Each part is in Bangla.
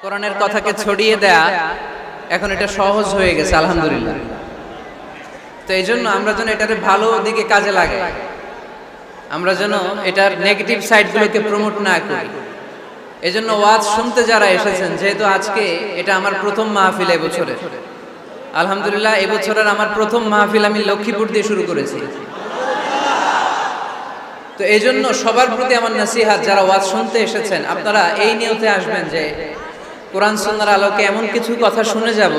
কোরআনের কথাকে ছড়িয়ে দেয়া এখন এটা সহজ হয়ে গেছে আলহামদুলিল্লাহ। তো এই জন্য আমরা যেন এটার ভালো দিকে কাজে লাগাই, আমরা যেন এটার নেগেটিভ সাইডগুলোকে প্রমোট না করি। এই জন্য ওয়াজ শুনতে যারা এসেছেন, যেহেতু আজকে এটা আমার প্রথম মাহফিল এবছরের, আলহামদুলিল্লাহ এবছরের আমার প্রথম মাহফিল আমি লক্ষ্মীপুর দিয়ে শুরু করেছি। তো এই জন্য সবার প্রতি আমার নসিহাত, যারা ওয়াজ শুনতে এসেছেন আপনারা এই নিয়তে আসবেন যে কোরআন সুন্নাহর আলোকে এমন কিছু কথা শুনে যাব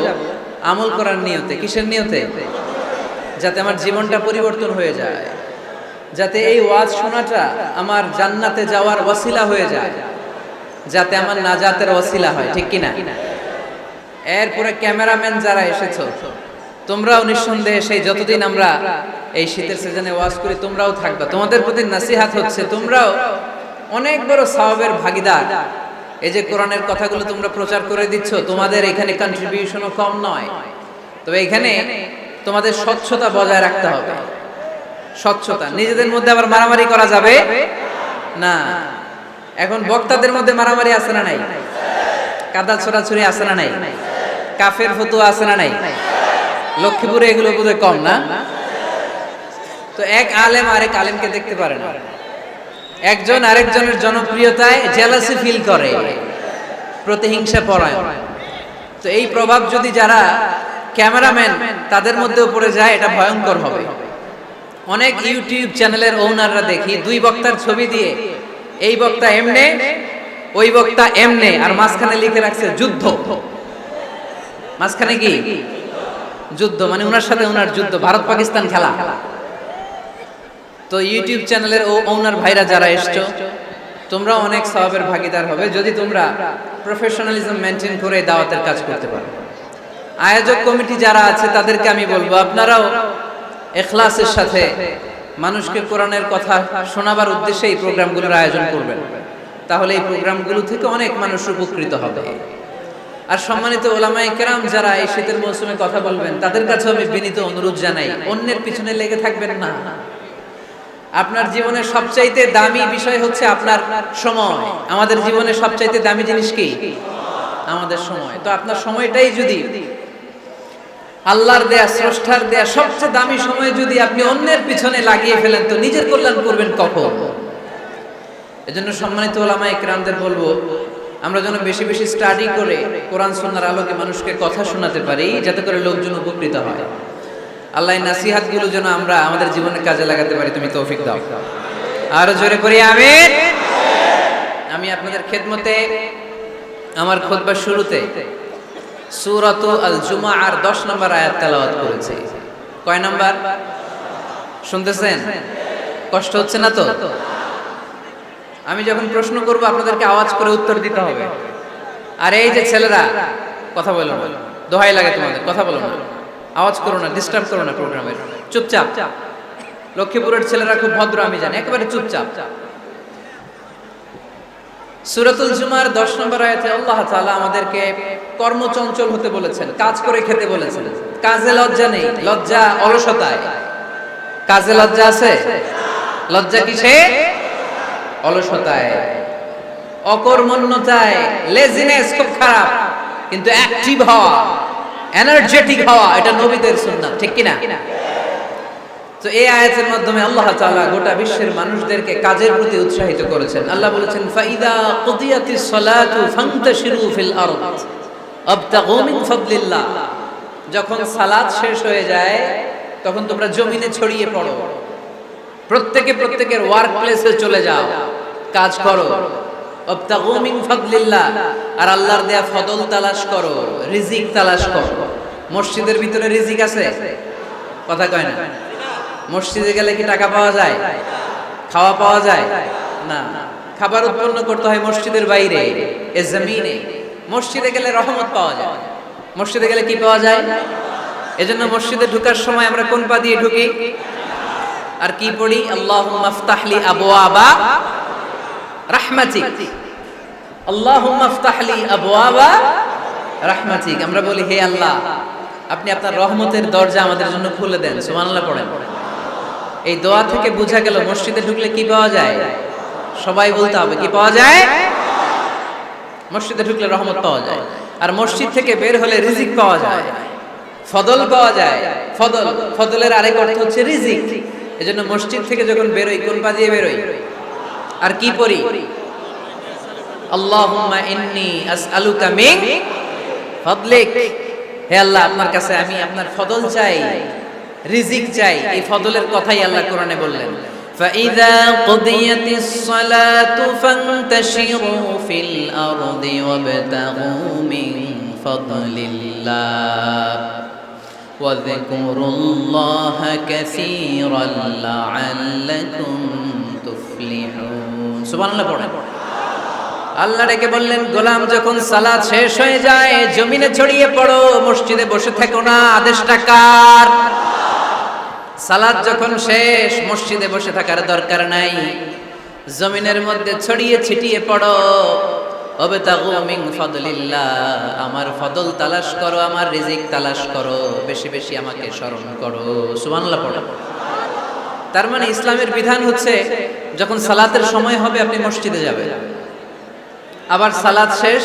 আমল করার নিয়তে। কিসের নিয়তে? যাতে আমার জীবনটা পরিবর্তন হয়ে যায়, যাতে এই ওয়াজ শোনাটা আমার জান্নাতে যাওয়ার ওয়াসিলা হয়ে যায়, যাতে আমার নাজাতের ওয়াসিলা হয়, ঠিক কিনা? এরপরে ক্যামেরাম্যান যারা এসেছো তোমরাও নিঃসন্দেহে সেই যতদিন আমরা এই শীতের সিজনে ওয়াজ করি তোমরাও থাকবা। তোমাদের প্রতি নসিহাত হচ্ছে তোমরাও অনেক বড় সওয়াবের ভাগীদার। এই যে কোরআনের কথাগুলো তোমরা প্রচার করে দিচ্ছ, তোমাদের এখানে কন্ট্রিবিউশনও কম নয়। তবে এখানে তোমাদের স্বচ্ছতা বজায় রাখতে হবে। স্বচ্ছতা, নিজেদের মধ্যে আবার মারামারি করা যাবে না। এখন বক্তাদের মধ্যে মারামারি আছে না নাই? কাদা ছোড়াছুড়ি আছে না নাই? কাফের ফতুয়া আছে না নাই? লক্ষ্মীপুরে এগুলো বোধহয় কম না? তো এক আলেম আরেক আলেমকে দেখতে পারে না, একজন আরেকজনের জনপ্রিয়তায় জেলাসি ফিল করে, প্রতিহিংসা পরায়ণ। তো এই প্রভাব যদি যারা ক্যামেরাম্যান তাদের মধ্যেও পড়ে যায়, এটা ভয়ঙ্কর হবে। অনেক ইউটিউব চ্যানেলের ওনাররা দেখি দুই বক্তার ছবি দিয়ে এই বক্তা এমনে ওই বক্তা এমনে, আর মাঝখানে লিখে রাখছে যুদ্ধ। মাঝখানে কি যুদ্ধ, মানে ওনার সাথে ওনার যুদ্ধ, ভারত পাকিস্তান খেলা। তো ইউটিউব চ্যানেলের ওনার ভাইরা যারা এসছো তোমরা অনেক সওয়াবের ভাগীদার হবে যদি তোমরা প্রফেশনালিজম মেনটেন করে দাওয়াতের কাজ করতে পারো। আয়োজক কমিটি যারা আছে তাদেরকে আমি বলবো আপনারাও ইখলাসের সাথে মানুষকে কোরআনের কথা শোনাবার উদ্দেশ্যে এই প্রোগ্রামগুলোর আয়োজন করবেন, তাহলে এই প্রোগ্রামগুলো থেকে অনেক মানুষ উপকৃত হবে। আর সম্মানিত ওলামায়ে কেরাম যারা এই শীতের মৌসুমে কথা বলবেন তাদের কাছে আমি বিনীত অনুরোধ জানাই, অন্যের পিছনে লেগে থাকবেন না। আপনার জীবনের সবচাইতে দামি বিষয় হচ্ছে আপনার সময়। আমাদের জীবনের সবচাইতে দামি জিনিস কি? আমাদের সময়। তো আপনার সময়টাই যদি আল্লাহর দেয়া, স্রষ্টার দেয়া সবচেয়ে দামি সময় যদি আপনি অন্যের পিছনে লাগিয়ে ফেলেন তো নিজের কল্যাণ করবেন কখন? এজন্য সম্মানিত ওলামায়ে কেরামদের বলবো আমরা যেন বেশি বেশি স্টাডি করে কোরআন সুন্নাহর আলোকে মানুষকে কথা শোনাতে পারি, যাতে করে লোকজন উপকৃত হয়। আল্লাহ নাসিহাত গুলো যেন আমরা আমাদের জীবনে কাজে লাগাতে পারি, তুমি তৌফিক দাও। আর জোরে করি আমিন। আমি আপনাদের খেদমতে আমার খুতবার শুরুতে সূরাতু আল জুমআর 10 নম্বর আয়াত তেলাওয়াত করেছি। কয় নাম্বার শুনতেছেন? কষ্ট হচ্ছে না তো? আমি যখন প্রশ্ন করব আপনাদেরকে আওয়াজ করে উত্তর দিতে হবে। আর এই যে ছেলেরা কথা বলো না, দোহাই লাগে তোমাদের, কথা বলো না, আওয়াজ করো না, ডিস্টার্ব করো না প্রোগ্রামের, চুপচাপ। লক্ষ্মীপুরের ছেলেরা খুব ভদ্র আমি জানি, একেবারে চুপচাপ। সূরাতুল জুমার 10 নম্বর আয়াতে আল্লাহ তাআলা আমাদেরকে কর্মচঞ্চল হতে বলেছেন, কাজ করে খেতে বলেছেন। কাজে লজ্জা নেই, লজ্জা অলসতায়। কাজে লজ্জা আছে? লজ্জা কিসে? অলসতায়, অকর্মণ্যতায়। লেজিনেস খুব খারাপ, কিন্তু অ্যাক্টিভ হওয়া, এনার্জেটিক হওয়া এটা নবীদের সুন্নাত, ঠিক কিনা? তো এই আয়াতের মাধ্যমে আল্লাহ তাআলা গোটা বিশ্বের মানুষদেরকে কাজের প্রতি উৎসাহিত করেছেন। আল্লাহ বলেছেন ফাইদা কুদিয়াতিস সালাতু ফান্তাশিরু ফিল আরদ আবতাগু মিন ফাদলিল্লাহ। যখন সালাত শেষ হয়ে যায় তখন তোমরা জমিনে ছড়িয়ে পড়ো, প্রত্যেকের ওয়ার্ক প্লেসে চলে যাও, কাজ করো। আবতাগু মিন ফাদলিল্লাহ, আর আল্লাহর দেয়া ফদল তালাশ করো, রিজিক তালাশ করো। মসজিদের ভিতরে রিজিক আছে? কথা কয় না। মসজিদে গেলে কি টাকা পাওয়া যায়? খাওয়া পাওয়া যায় না। খাবার উৎপন্ন করতে হয় মসজিদের বাইরে, এ জমিনে। মসজিদে গেলে রহমত পাওয়া যায়। মসজিদে গেলে কি পাওয়া যায়? এজন্য মসজিদে ঢোকার সময় আমরা কোন পা দিয়ে ঢুকি আর কি পড়ি? আল্লাহুম্মা ইফতাহলি আবওয়াবা রাহমাতিক, আল্লাহুম্মা ইফতাহলি আবওয়াবা রাহমাতিক। আমরা বলি হে আল্লাহ আপনি আপনার রহমতের দরজা আমাদের জন্য খুলে দেন। সুবহানাল্লাহ পড়েন। এই দোয়া থেকে বোঝা গেল মসজিদে ঢুকলে কি পাওয়া যায়? সবাই বলতে হবে কি পাওয়া যায়? মসজিদে ঢুকলে রহমত পাওয়া যায়, আর মসজিদ থেকে বের হলে রিজিক পাওয়া যায়, ফদল পাওয়া যায়। ফদল, ফদলের আরেক অর্থ হচ্ছে রিজিক। এজন্য মসজিদ থেকে যখন বেরোই কোন পা দিয়ে বেরোই? আর কি পড়ি? আল্লাহুম্মা ইন্নী আসআলুকা মিন ফদলিক, হে আল্লাহ আপনার কাছে আমি আপনার ফদল চাই, রিজিক চাই। এই ফদলের কথাই আল্লাহ কোরআনে বললেন, فَإِذَا قُضِيَتِ الصَّلَاةُ فَانتَشِرُوا فِي الْأَرْضِ وَابْتَغُوا مِن فَضْلِ اللَّهِ وَاذْكُرُوا اللَّهَ كَثِيرًا لَعَلَّكُمْ تُفْلِحُونَ। সুবহানাল্লাহ পড়েন। আল্লাহ ডেকে বললেন, গোলাম যখন সালাত শেষ হয়ে যায় জমিনে ছড়িয়ে পড়ো, মসজিদে বসে থেকো না। আদেশটা কার? সালাত যখন শেষ মসজিদে বসে থাকার দরকার নাই, জমিনের মধ্যে ছড়িয়ে ছিটিয়ে পড়ো। ওয়াবতাগু মিন ফাদলিল্লাহ, আমার ফদল তালাশ করো, আমার রিজিক তালাশ করো, বেশি বেশি আমাকে স্মরণ করো। সুবহানাল্লাহ পড়ো। তার মানে ইসলামের বিধান হচ্ছে যখন সালাতের সময় হবে আপনি মসজিদে যাবেন, আবার সালাত শেষ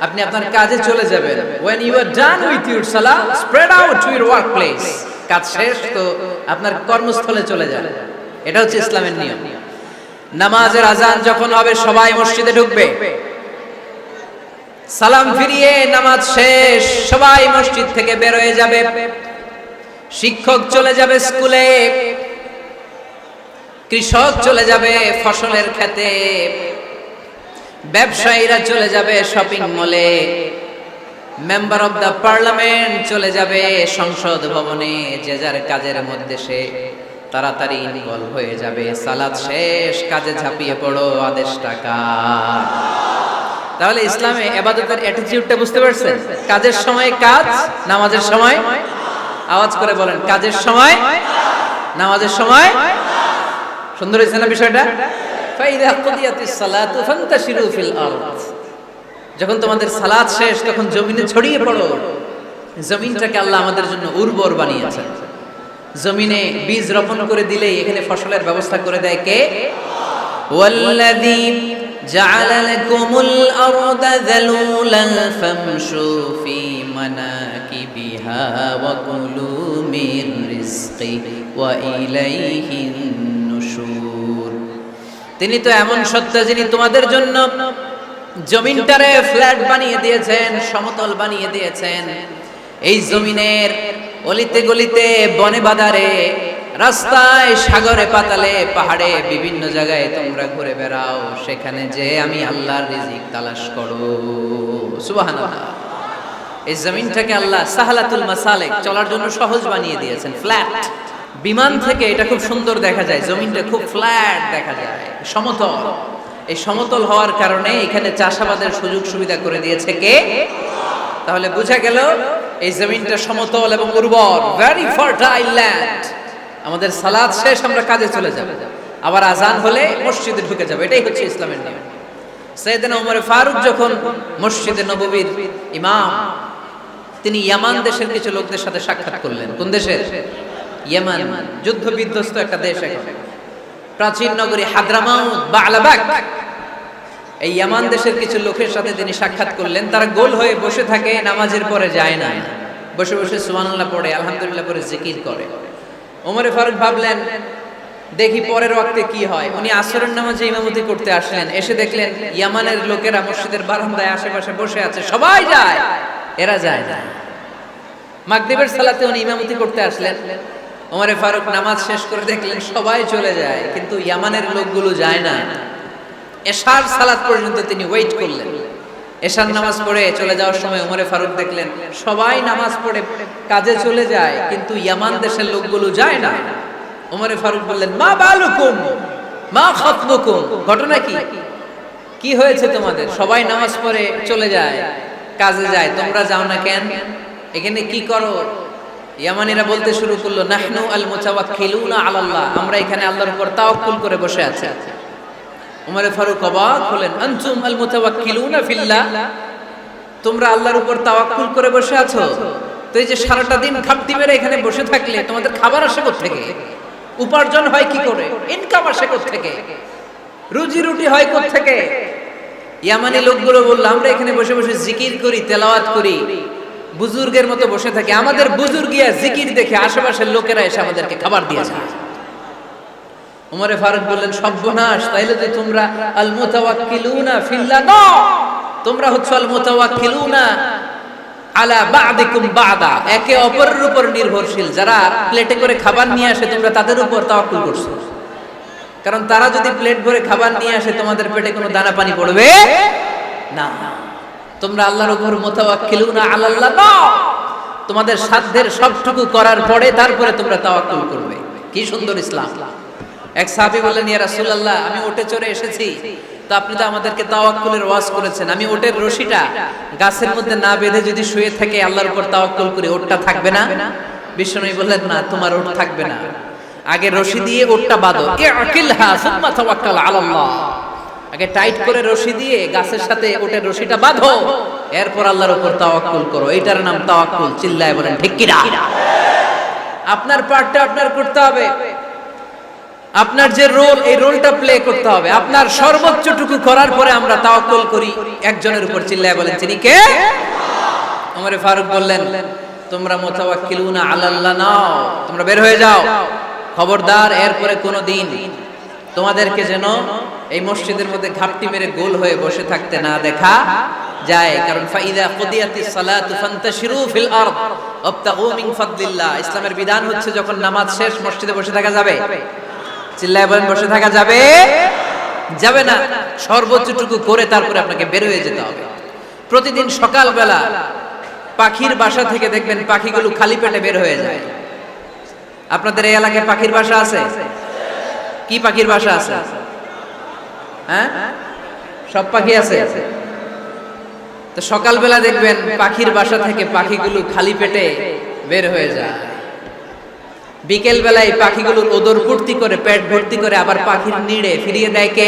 আপনি আপনার কাজে চলে যাবেন। when you are done with your salah spread out to your workplace, কাজ শেষ তো আপনার কর্মস্থলে চলে যান। এটা হচ্ছে ইসলামের নিয়ম। নামাজের আজান যখন হবে সবাই মসজিদে ঢুকবে, সালাম ফিরিয়ে নামাজ শেষ সবাই মসজিদ থেকে বের হয়ে যাবে। শিক্ষক চলে যাবে স্কুলে, কৃষক চলে যাবে ফসলের খেতে, ব্যবসায়ীরা চলে যাবে শপিং মলে, মেম্বার অফ দ্য পার্লামেন্ট চলে যাবে সংসদ ভবনে। যে যার কাজের মধ্যে সে তাড়াতাড়ি ইনভলভ হয়ে যাবে। সালাত শেষ, কাজে ঝাঁপিয়ে পড়ো। আদেশটা কার? তাহলে ইসলামে ইবাদতের অ্যাটিটিউডটা বুঝতে পারছেন? কাজের সময় কাজ, নামাজের সময় আওয়াজ করে বলেন, কাজের সময় নামাজের সময়। সুন্দর হয়েছে না বিষয়টা? ফাইদা কুদিয়াতিস সালাতু ফান্তাশিরু ফিল আরদ, যখন তোমাদের সালাত শেষ তখন জমিনে ছড়িয়ে পড়ো। জমিনটাকে আল্লাহ আমাদের জন্য উর্বর বানিয়েছেন। জমিনে বীজ রোপণ করে দিলেই এখানে ফসলের ব্যবস্থা করে দেয় কে? ওয়াল্লাযী জাআলা লাকুমুল আরদা যালুলান ফামশু ফি মানাকিবিহা ওয়া কুলু মির রিজকি ওয়া ইলাইহিন নুশুর। তিনি তো এমন সত্তা যিনি তোমাদের জন্য জমিনটারে ফ্ল্যাট বানিয়ে দিয়েছেন, সমতল বানিয়ে দিয়েছেন। এই জমিনের অলিতে গলিতে, বনে বাদারে, রাস্তায়, সাগরে, পাতালে, পাহাড়ে, বিভিন্ন জায়গায় তোমরা ঘুরে বেড়াও। সেখানে যে আমি আল্লাহর রিজিক তালাশ করো। সুবহানাল্লাহ। এই জমিনটাকে আল্লাহ সাহালাতুল মাসালিক, চলার জন্য সহজ বানিয়ে দিয়েছেন, ফ্ল্যাট। বিমান থেকে এটা খুব সুন্দর দেখা যায়, জমিনটা খুব ফ্ল্যাট দেখা যায়, সমতল। এই সমতল হওয়ার কারণে এখানে চাষাবাদের সুযোগ সুবিধা করে দিয়েছে কে? তাহলে বোঝা গেল এই জমিনটা সমতল এবং উর্বর, ভেরি ফার্টাইল ল্যান্ড। আমাদের সালাত শেষ আমরা কাজে চলে যাব, আবার আজান হলে মসজিদে ঢুকে যাব। এটাই হচ্ছে ইসলামের নিয়ম। সাইয়েদনা ওমর ফারুক যখন মসজিদে নববীর ইমাম, তিনি ইয়ামান দেশের কিছু লোকদের সাথে সাক্ষাৎ করলেন। কোন দেশের? ইয়ামান, যুদ্ধ বিধ্বস্ত একটা দেশ এখন। প্রাচীন নগরী হাদ্রামাউত, বা'লাবাক, এই ইয়ামান দেশের কিছু লোকের সাথে তিনি সাক্ষাৎ করলেন। তারা গোল হয়ে বসে থাকে, নামাজের পরে যায় না, বসে বসে সুবহানাল্লাহ পড়ে, আলহামদুলিল্লাহ পড়ে জিকির করে। ওমরে ফারুক ভাবলেন দেখি পরের ওয়াক্তে কি হয়। উনি আসরের নামাজে ইমামতি করতে আসলেন, এসে দেখলেন ইয়ামানের লোকেরা মসজিদের বারান্দায় আশেপাশে বসে আছে, সবাই যায়, এরা যায় না। মাগরিবের সালাতে উনি ইমামতি করতে আসলেন। ওমরে ফারুক নামাজ শেষ করে দেখলেন সবাই চলে যায়, কিন্তু ইয়ামানের লোকগুলো যায় না। এশার সালাত পর্যন্ত তিনি ওয়েট করলেন। এশার নামাজ পড়ে চলে যাওয়ার সময় ওমরে ফারুক দেখলেন সবাই নামাজ পড়ে কাজে চলে যায়, কিন্তু ইয়ামান দেশের লোকগুলো যায় না। ওমরে ফারুক বললেন, মা বালুকুম মা খাতবুকুম, ঘটনা কি? কি হয়েছে তোমাদের? সবাই নামাজ পড়ে চলে যায়, কাজে যায়, তোমরা যাও না কেন? এখানে কি করো? ইয়ামানিরা বলতে শুরু করলো, নাহনু আল মুতাওয়াক্কিলুনা আলাল্লাহ, আমরা এখানে আল্লাহর উপর তাওয়াক্কুল করে বসে আছি। ওমরে ফারুক অবাক হলেন, আনতুম আল মুতাওয়াক্কিলুনা ফিল্লাহ, তোমরা আল্লাহর উপর তাওয়াক্কুল করে বসে আছো? তো এই যে সারাটা দিন খাপটি মেরে এখানে বসে থাকলে তোমাদের খাবার আসে কোথা থেকে? উপার্জন হয় কি করে? ইনকাম আসে কোথা থেকে? রুজি রুটি হয় কোথা থেকে? ইয়ামানি লোকগুলো বলল, আমরা এখানে বসে বসে জিকির করি, তেলাওয়াত করি, বুজুর্গের মতো বসে থাকি, আমাদের বুজুর্গিয়া জিকির দেখে আশেপাশের লোকেরা এসে আমাদেরকে খাবার দিয়ে যায়। উমরে ফারুক বললেন, সর্বনাশ, তাইলে তো তোমরা আল মুতাওয়াক্কিলুনা ফিল্লাহ, না, তোমরা হচ্ছে আল মুতাওয়াক্কিলুনা আলা বা'দিকুম বা'দা, একে অপরের উপর নির্ভরশীল। যারা প্লেটে করে খাবার নিয়ে আসে তোমরা তাদের উপর তাওয়াক্কুল করছো, কারণ তারা যদি প্লেট ভরে খাবার নিয়ে আসে তোমাদের পেটে কোনো দানা পানি পড়বে না। তোমরা আল্লাহর উপর মুতাওয়াক্কিলুনা আলাল্লাহ, না, তোমাদের সাধ্যের সবটুকু করার পরে তারপরে তোমরা তাওয়াক্কুল করবে। কি সুন্দর ইসলাম। এক সাহাবী বললেন, ইয়া রাসূলুল্লাহ, আমি উটে চড়ে এসেছি, তো আপনি তো আমাদেরকে তাওয়াক্কুলের ওয়াজ করেছেন, আমি উটের রশিটা গাছের মধ্যে না বেঁধে যদি শুয়ে থাকে আল্লাহর উপর তাওয়াক্কুল করি, উটটা থাকবে না? বিশ্বনবী বললেন, না, তোমার উট থাকবে না, আগে রশি দিয়ে উটটা বাঁধো, ইআকিলহা সুম্মা তাওয়াক্কাল আলাল্লাহ, আগে টাইট করে রশি দিয়ে গাছের সাথে উটের রশিটা বাঁধো, এরপর আল্লাহর উপর তাওয়াক্কুল করো। এটার নাম তাওয়াক্কুল। চিল্লায় বলেন ঠিক কি না? আপনার পার্টটা আপনার করতে হবে, আপনার যে রোল, এই রোলটা প্লে করতে হবে। আপনার সর্বোচ্চটুকু করার পরে আমরা তাওয়াক্কুল করি একজনের উপর। চিল্লায় বলেন তিনি কে? ওমর ফারুক বললেন, তোমরা মুতাওয়াক্কিলুনা আলাল্লাহ নাও, তোমরা বের হয়ে যাও, খবরদার এরপরে কোনো দিন তোমাদেরকে যেন এই মসজিদের মধ্যে ঘাপটি মেরে গোল হয়ে বসে থাকতে না দেখা যায়। কারণ ফাইদা কুদিয়াতিস সালাতু ফান্তাশিরু ফিল আরদ ওয়াবতাগু মিন ফাদলিল্লাহ। ইসলামের বিধান হচ্ছে যখন নামাজ শেষ মসজিদে বসে থাকা যাবে। চিল্লায় বলেন, বসে থাকা যাবে? যাবে না। সর্বোচ্চটুকু করে তারপরে আপনাকে বের হয়ে যেতে হবে। প্রতিদিন সকালবেলা পাখির বাসা থেকে দেখবেন পাখিগুলো খালি পেটে বের হয়ে যায়। আপনাদের এই এলাকায় পাখির বাসা আছে? কি পাখির বাসা আছে? হ্যাঁ, সব পাখি আছে। তো সকালবেলা দেখবেন পাখির বাসা থেকে পাখিগুলো খালি পেটে বের হয়ে যায়। বিকেল বেলায় পাখিগুলোর ওদর পূর্তি করে, পেট ভর্তি করে আবার পাখির নিড়ে ফিরিয়ে দেয় কে?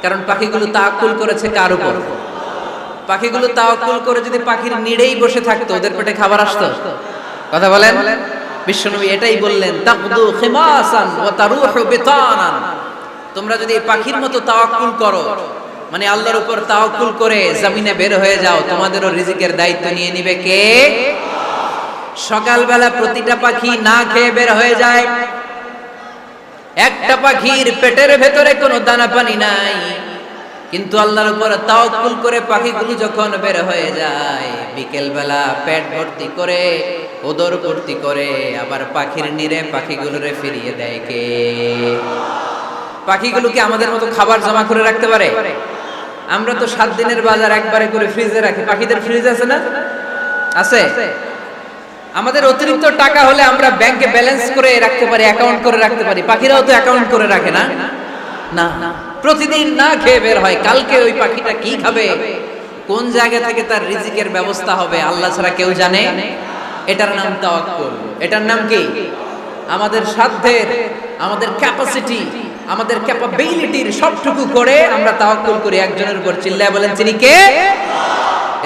কারণ পাখিগুলো তাওয়াক্কুল করেছে কার উপর? পাখিগুলো তাওয়াক্কুল করে যদি পাখির নিড়েই বসে থাকতো, ওদের পেটে খাবার আসতো? কথা বলেন। বিশ্বনবী এটাই বললেন, তাকদু খিমাসান ওয়া তারুহু বিতানান। তোমরা যদি পাখির মতো তাওয়াক্কুল করো, মানে আল্লাহর উপর তাওয়াক্কুল করে জমিনে বের হয়ে যাও, তোমাদেরও রিজিকের দায়িত্ব নিয়ে নিবে কে? সকালবেলা প্রতিটা পাখি না খেয়ে বের হয়ে যায়। একটা পাখির পেটের ভেতরে কোনো দানা পানি নাই, কিন্তু আল্লাহর উপর তাওয়াক্কুল করে পাখিগুলো যখন বের হয়ে যায়, বিকেল বেলা পেট ভর্তি করে, ওদর ভর্তি করে আবার পাখির নিরে পাখিগুলোরে ফিরিয়ে দেয় কে? পাখিগুলো কি আমাদের মতো খাবার জমা করে রাখতে পারে? আমরা তো 7 দিনের বাজার একবারে করে ফ্রিজে রাখি। পাখিদের ফ্রিজ আছে না? আছে। আমাদের অতিরিক্ত টাকা হলে আমরা ব্যাংকে ব্যালেন্স করে রাখতে পারি, অ্যাকাউন্ট করে রাখতে পারি। পাখিরাও তো অ্যাকাউন্ট করে রাখে না? না, প্রতিদিন না খেয়ে বের হয়। কালকে ওই পাখিটা কি খাবে, কোন জায়গা থেকে তার রিজিকের ব্যবস্থা হবে আল্লাহ ছাড়া কেউ জানে। এটার নাম তাওয়াক্কুল। এটার নাম কি? আমাদের সাধ্যের, আমাদের ক্যাপাসিটি, আমাদের ক্যাপাবিলিটির সবটুকু করে আমরা তাওয়াক্কুল করি একজনের উপর। চিল্লায় বলেন তিনি কে?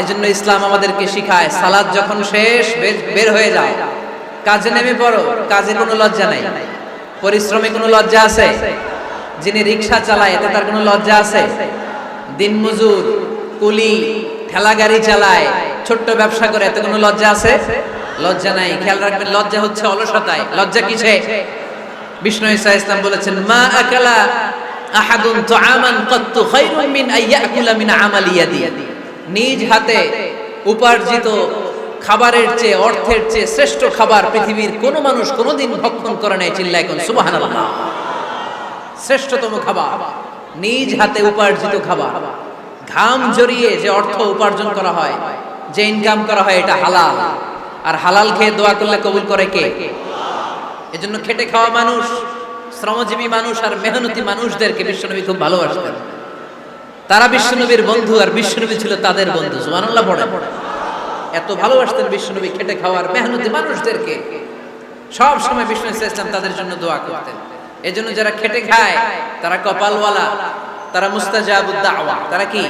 এজন্য ইসলাম আমাদেরকে শিখায়, সালাত যখন শেষ বের হয়ে যাও, কাজে নেমে পড়ো। কাজে কোনো লজ্জা নাই, পরিশ্রমে কোনো লজ্জা আছে? যিনি রিকশা চালায় এতে তার কোনো লজ্জা আছে? দিনমজুর, কুলি, ঠেলা গাড়ি চালায়, ছোট্ট ব্যবসা করে, এতে কোনো লজ্জা আছে? লজ্জা নাই। খেয়াল রাখবেন, লজ্জা হচ্ছে অলসতায়। লজ্জা কিসে? বিষ্ণু ঈসা ইসলাম বলেছেন, মা আকালা আহাদুন তুআমান কাত্তু খায়রুম মিন আইয়াকুলা মিন আমালি ইয়াদি। নিজ হাতে উপার্জিত খাবারের চেয়ে, অর্থের চেয়ে শ্রেষ্ঠ খাবার পৃথিবীর কোন মানুষ কোনদিন ভক্ষণ করে নাই। চিল্লায় কোন সুবহানাল্লাহ। শ্রেষ্ঠতম খাবার নিজ হাতে উপার্জিত খাবার। ঘাম ঝরিয়ে যে অর্থ উপার্জন করা হয়, যে ইনকাম করা হয়, এটা হালাল। আর হালাল খেয়ে দোয়া করলে কবুল করে কে? এজন্য খেটে খাওয়া মানুষ, শ্রমজীবী মানুষ আর মেহনতি মানুষদেরকে বিশ্বনবী খুব ভালোবাসতেন। তারা বিশ্বনবীর বন্ধু আর বিশ্বনবী ছিল তাদের বন্ধু। সুবহানাল্লাহ পড়ে। এত ভালোবাসতেন বিশ্বনবী খেটে খাওয়ার মেহনতি মানুষদেরকে। সব সময় বিষ্ণু ইসলাম তাদের জন্য দোয়া করতেন। এজন্য যারা খেটে খায় তারা কপালওয়ালা, তারা মুস্তাজাবুদ দাওয়া। তারা কি?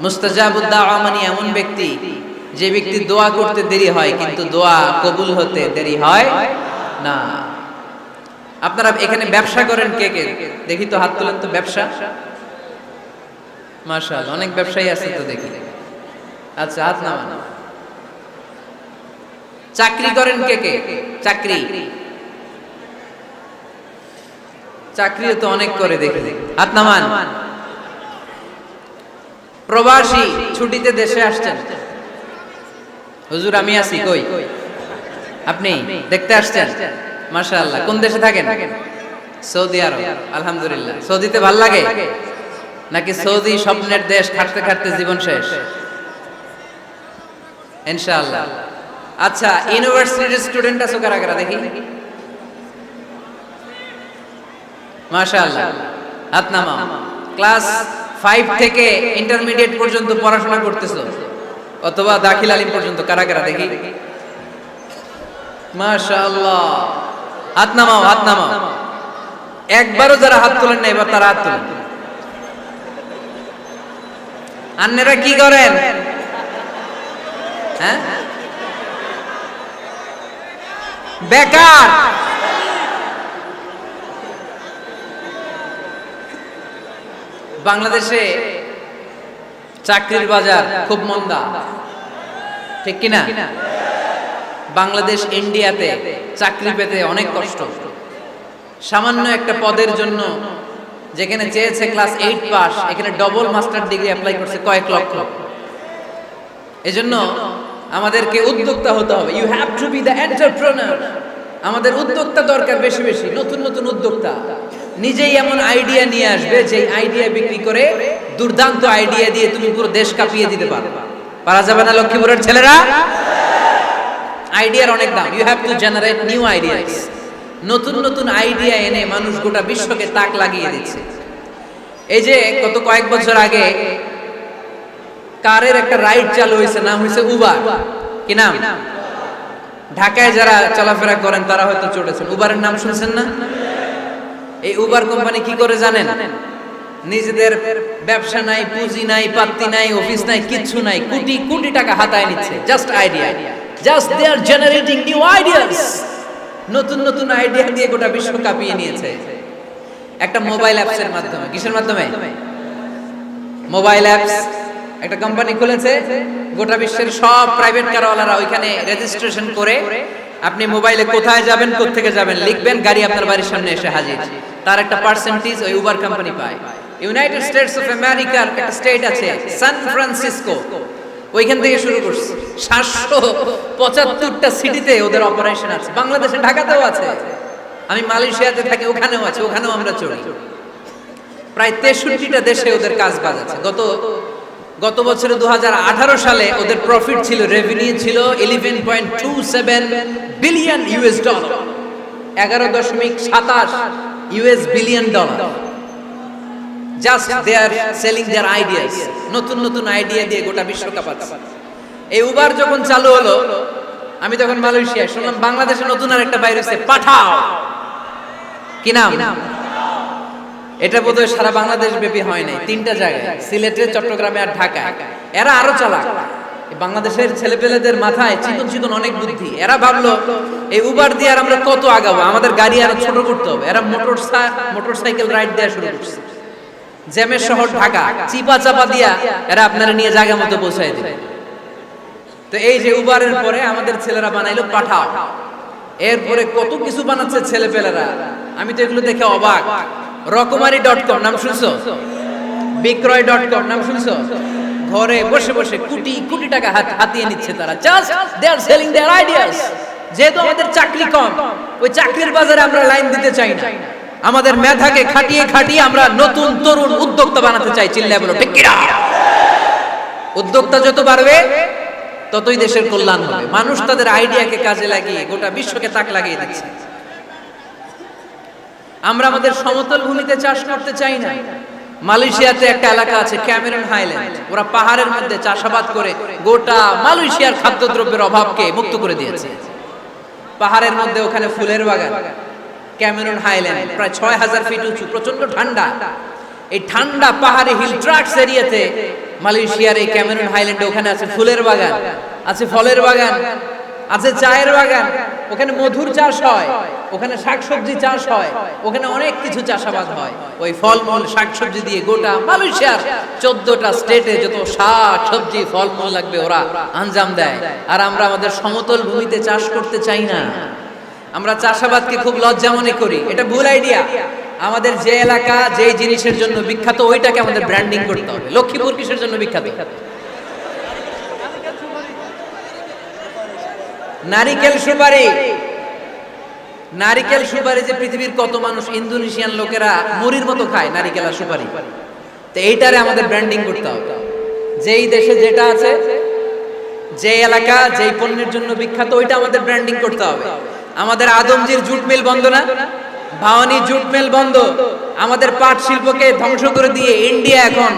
মুস্তাজাবুদ দাওয়া মানে এমন ব্যক্তি যে ব্যক্তি দোয়া করতে দেরি হয় কিন্তু দোয়া কবুল হতে দেরি হয় না। আপনারা এখানে ব্যবসা করেন কে কে? দেখি তো হাত তোলেন তো। ব্যবসা মাশাআল্লাহ, অনেক ব্যবসায়ী আছে তো দেখি। আচ্ছা, হাত নামান। চাকরি করেন কে কে? চাকরি চাকরিও তো অনেক করে দেখি, হাত নামান। প্রবাসী, ছুটিতে দেশে আসছেন। হুজুর আমি আছি, কই আপনি? দেখতে আসছেন, মাশাআল্লাহ। কোন দেশে থাকেন? সৌদি আরব। আলহামদুলিল্লাহ। সৌদিতে ভাল লাগে নাকি সৌদি স্বপ্নের দেশ, খাটতে খাটতে জীবন শেষ? ইনশাআল্লাহ। আচ্ছা, ইউনিভার্সিটির স্টুডেন্ট আছো কারা কারা দেখি? মাশাআল্লাহ, হাত নামাও। ক্লাস 5 থেকে ইন্টারমিডিয়েট পর্যন্ত পড়াশোনা করতেছো অথবা দাখিল আলিম পর্যন্ত, কারা কারা দেখি? মাশাআল্লাহ, হাত নামাও, হাত নামাও। একবারও যারা হাত তোলেন না এবার তারা হাত তোলেন। আন্নেরা কি করেন? হ্যাঁ, বেকার। বাংলাদেশে চাকরির বাজার খুব মন্দা, ঠিক কিনা? বাংলাদেশ ইন্ডিয়াতে চাকরি পেতে অনেক কষ্ট। সামান্য একটা পদের জন্য যেখানে চেয়েছে ক্লাস 8 পাস, এখানে ডবল মাস্টার ডিগ্রি অ্যাপ্লাই করছে কয়েক লক্ষ। এজন্য আমাদেরকে উদ্যোক্তা হতে হবে। You have to be the entrepreneur. আমাদের উদ্যোক্তা দরকার, বেশি বেশি নতুন নতুন উদ্যোক্তা। নিজেই এমন আইডিয়া নিয়ে আসবে যে আইডিয়া বিক্রি করে দুর্দান্ত আইডিয়া দিয়ে তুমি পুরো দেশ কাঁপিয়ে দিতে পারো। পারা যাবে না লক্ষ্মীপুরের ছেলেরা? আইডিয়ার অনেক দাম। You have to generate new ideas. নতুন নতুন আইডিয়া এনে মানুষ গোটা বিশ্বকে তাক লাগিয়ে দিচ্ছে। এই যে কত কয়েক বছর আগে কারের একটা রাইড চালু হয়েছে, নাম হয়েছে উবার। কি নাম? ঢাকায় যারা চলাফেরা করেন তারা হয়তো চড়েছেন। উবারের নাম শুনছেন না? এই উবার কোম্পানি কি করে জানেন? নিজেদের ব্যবসা নাই, পুঁজি নাই, পাত্তি নাই, অফিস নাই, কিচ্ছু নাই, কোটি কোটি টাকা হাতায় নিচ্ছে। Just idea, just they are generating new ideas. নতুন নতুন আইডিয়া দিয়ে গোটা বিশ্ব কাঁপিয়ে নিয়েছে একটা মোবাইল অ্যাপসের মাধ্যমে। কিসের মাধ্যমে? Mobile apps. একটা কোম্পানি খুলেছে, গোটা বিশ্বের সব প্রাইভেট কারওয়ালারা ওইখানে রেজিস্ট্রেশন করে আপনি মোবাইলে কোথায় যাবেন, কোত্থেকে যাবেন লিখবেন, গাড়ি আপনার বাড়ির সামনে এসে হাজির। তার একটা পার্সেন্টেজ ওই উবার কোম্পানি পায়। ইউনাইটেড স্টেটস অফ আমেরিকার একটা স্টেট আছে সান ফ্রান্সিসকো, ওইখান থেকে শুরু করছে। 775টা সিটিতে ওদের অপারেশন আছে। বাংলাদেশে ঢাকাতেও আছে। আমি মালয়েশিয়াতে থাকি, ওখানেও আছে, ওখানেও আমরা চড়ি। প্রায় 63টা দেশে ওদের কাজ বাজ আছে। গত বছরে 2018 সালে ওদের প্রফিট ছিল, রেভিনিউ ছিল 11.27 billion US dollar, 11.27 US billion dollar. Just they are selling their ideas. নতুন নতুন আইডিয়া দিয়ে গোটা বিশ্ব কাঁপাচ্ছে। এই উবার যখন চালু হলো, আমি তখন মালয়েশিয়ায় শুনলাম বাংলাদেশে নতুন আরেকটা বাইরে হচ্ছে, পাঠাও। কি নাম? এটা বোধহয় সারা বাংলাদেশ ব্যাপী হয় নাই, 3টা জায়গায়, সিলেটে, চট্টগ্রামে আর ঢাকায়। এরা আরো চালাক। বাংলাদেশের ছেলেপেলেদের মাথায় চিকন চিকন অনেক বুদ্ধি। এরা ভাবলো এই উবার দিয়ে আর আমরা কত আগাবো, আমাদের গাড়ি আরো ছোট করতে হবে। এরা মোটরসাইকেল রাইড দেওয়া শুরু করছে। জ্যামের শহর ঢাকা, চিপা চাপা দিয়া এরা আপনারা নিয়ে জায়গা মতো পৌঁছায় দিবে। তো এই যে উবারের পরে আমাদের ছেলেরা বানাইলো পাঠাও। এরপরে কত কিছু বানাচ্ছে ছেলেপেলেরা, আমি তো এগুলো দেখে অবাক। রকমারি.com নাম শুনছো? বিক্রয়.com নাম শুনছো? ঘরে বসে বসে কোটি কোটি টাকা হাতিয়ে নিচ্ছে তারা। Just they are selling their ideas. যেহেতু আমাদের চাকরি কম, ওই চাকরির বাজারে আমরা লাইন দিতে চাই না। আমাদের মেধাকে খাটিয়ে খাটিয়ে আমরা নতুন তরুণ উদ্যোক্তা বানাতে চাই। চিল্লায় বলো ঠিক কিনা? উদ্যোক্তা যত বাড়বে ততই দেশের কল্যাণ হবে। মানুষ তাদের আইডিয়াকে কাজে লাগিয়ে গোটা বিশ্বকে তাক লাগিয়ে দিচ্ছে। আমরা আমাদের সমতল ভূমিতে চাষ করতে চাই না। মালয়েশিয়াতে একটা এলাকা আছে ক্যামেরন হাইল্যান্ড, ওরা পাহাড়ের মধ্যে চাষাবাদ করে গোটা মালয়েশিয়ার খাদ্যদ্রব্যের অভাবকে মুক্ত করে দিয়েছে। পাহাড়ের মধ্যে ওখানে ফুলের বাগান, ক্যামেরন হাইল্যান্ড প্রায় 6000 ফিট উঁচু, প্রচন্ড ঠান্ডা। এই ঠান্ডা পাহাড়ি হিল ট্রাক্টস এরিয়াতে মালয়েশিয়ার এই ক্যামেরন হাইল্যান্ডে ওখানে আছে ফুলের বাগান, আছে ফলের বাগান, আছে চায়ের বাগান, ওখানে মধুর চাষ হয়, ওখানে শাকসবজি চাষ হয়, ওখানে অনেক কিছু চাষাবাদ হয়। ওই ফলমূল শাকসবজি দিয়ে গোটা মালয়েশিয়ার 14টা স্টেটে যত শাক সবজি ফলমূল লাগবে ওরা আঞ্জাম দেয়। আর আমরা আমাদের সমতল ভূমিতে চাষ করতে চাই না। আমরা চাষাবাদকে খুব লজ্জা মনে করি, এটা ভুল আইডিয়া। আমাদের যে এলাকা যে জিনিসের জন্য বিখ্যাত ওইটাকে আমাদের ব্র্যান্ডিং করতে হবে। লক্ষ্মীপুর কিসের জন্য বিখ্যাত? নারিকেল সুপারি। নারিকেল সুপারি যে পৃথিবীর কত মানুষ, ইন্দোনেশিয়ান লোকেরা মুড়ির মতো খায় নারিকেল আর সুপারি। তো এইটারে আমাদের ব্র্যান্ডিং করতে হবে। যেই দেশে যেটা আছে, যে এলাকা যেই পণ্যের জন্য বিখ্যাত ওইটা আমাদের ব্র্যান্ডিং করতে হবে। আমাদের আদমজির জুট মিল বন্ধ না, ভাওয়ানি জুট মিল বন্ধ। আমাদের পাট শিল্পকে ধ্বংস করে দিয়ে ইন্ডিয়া এখন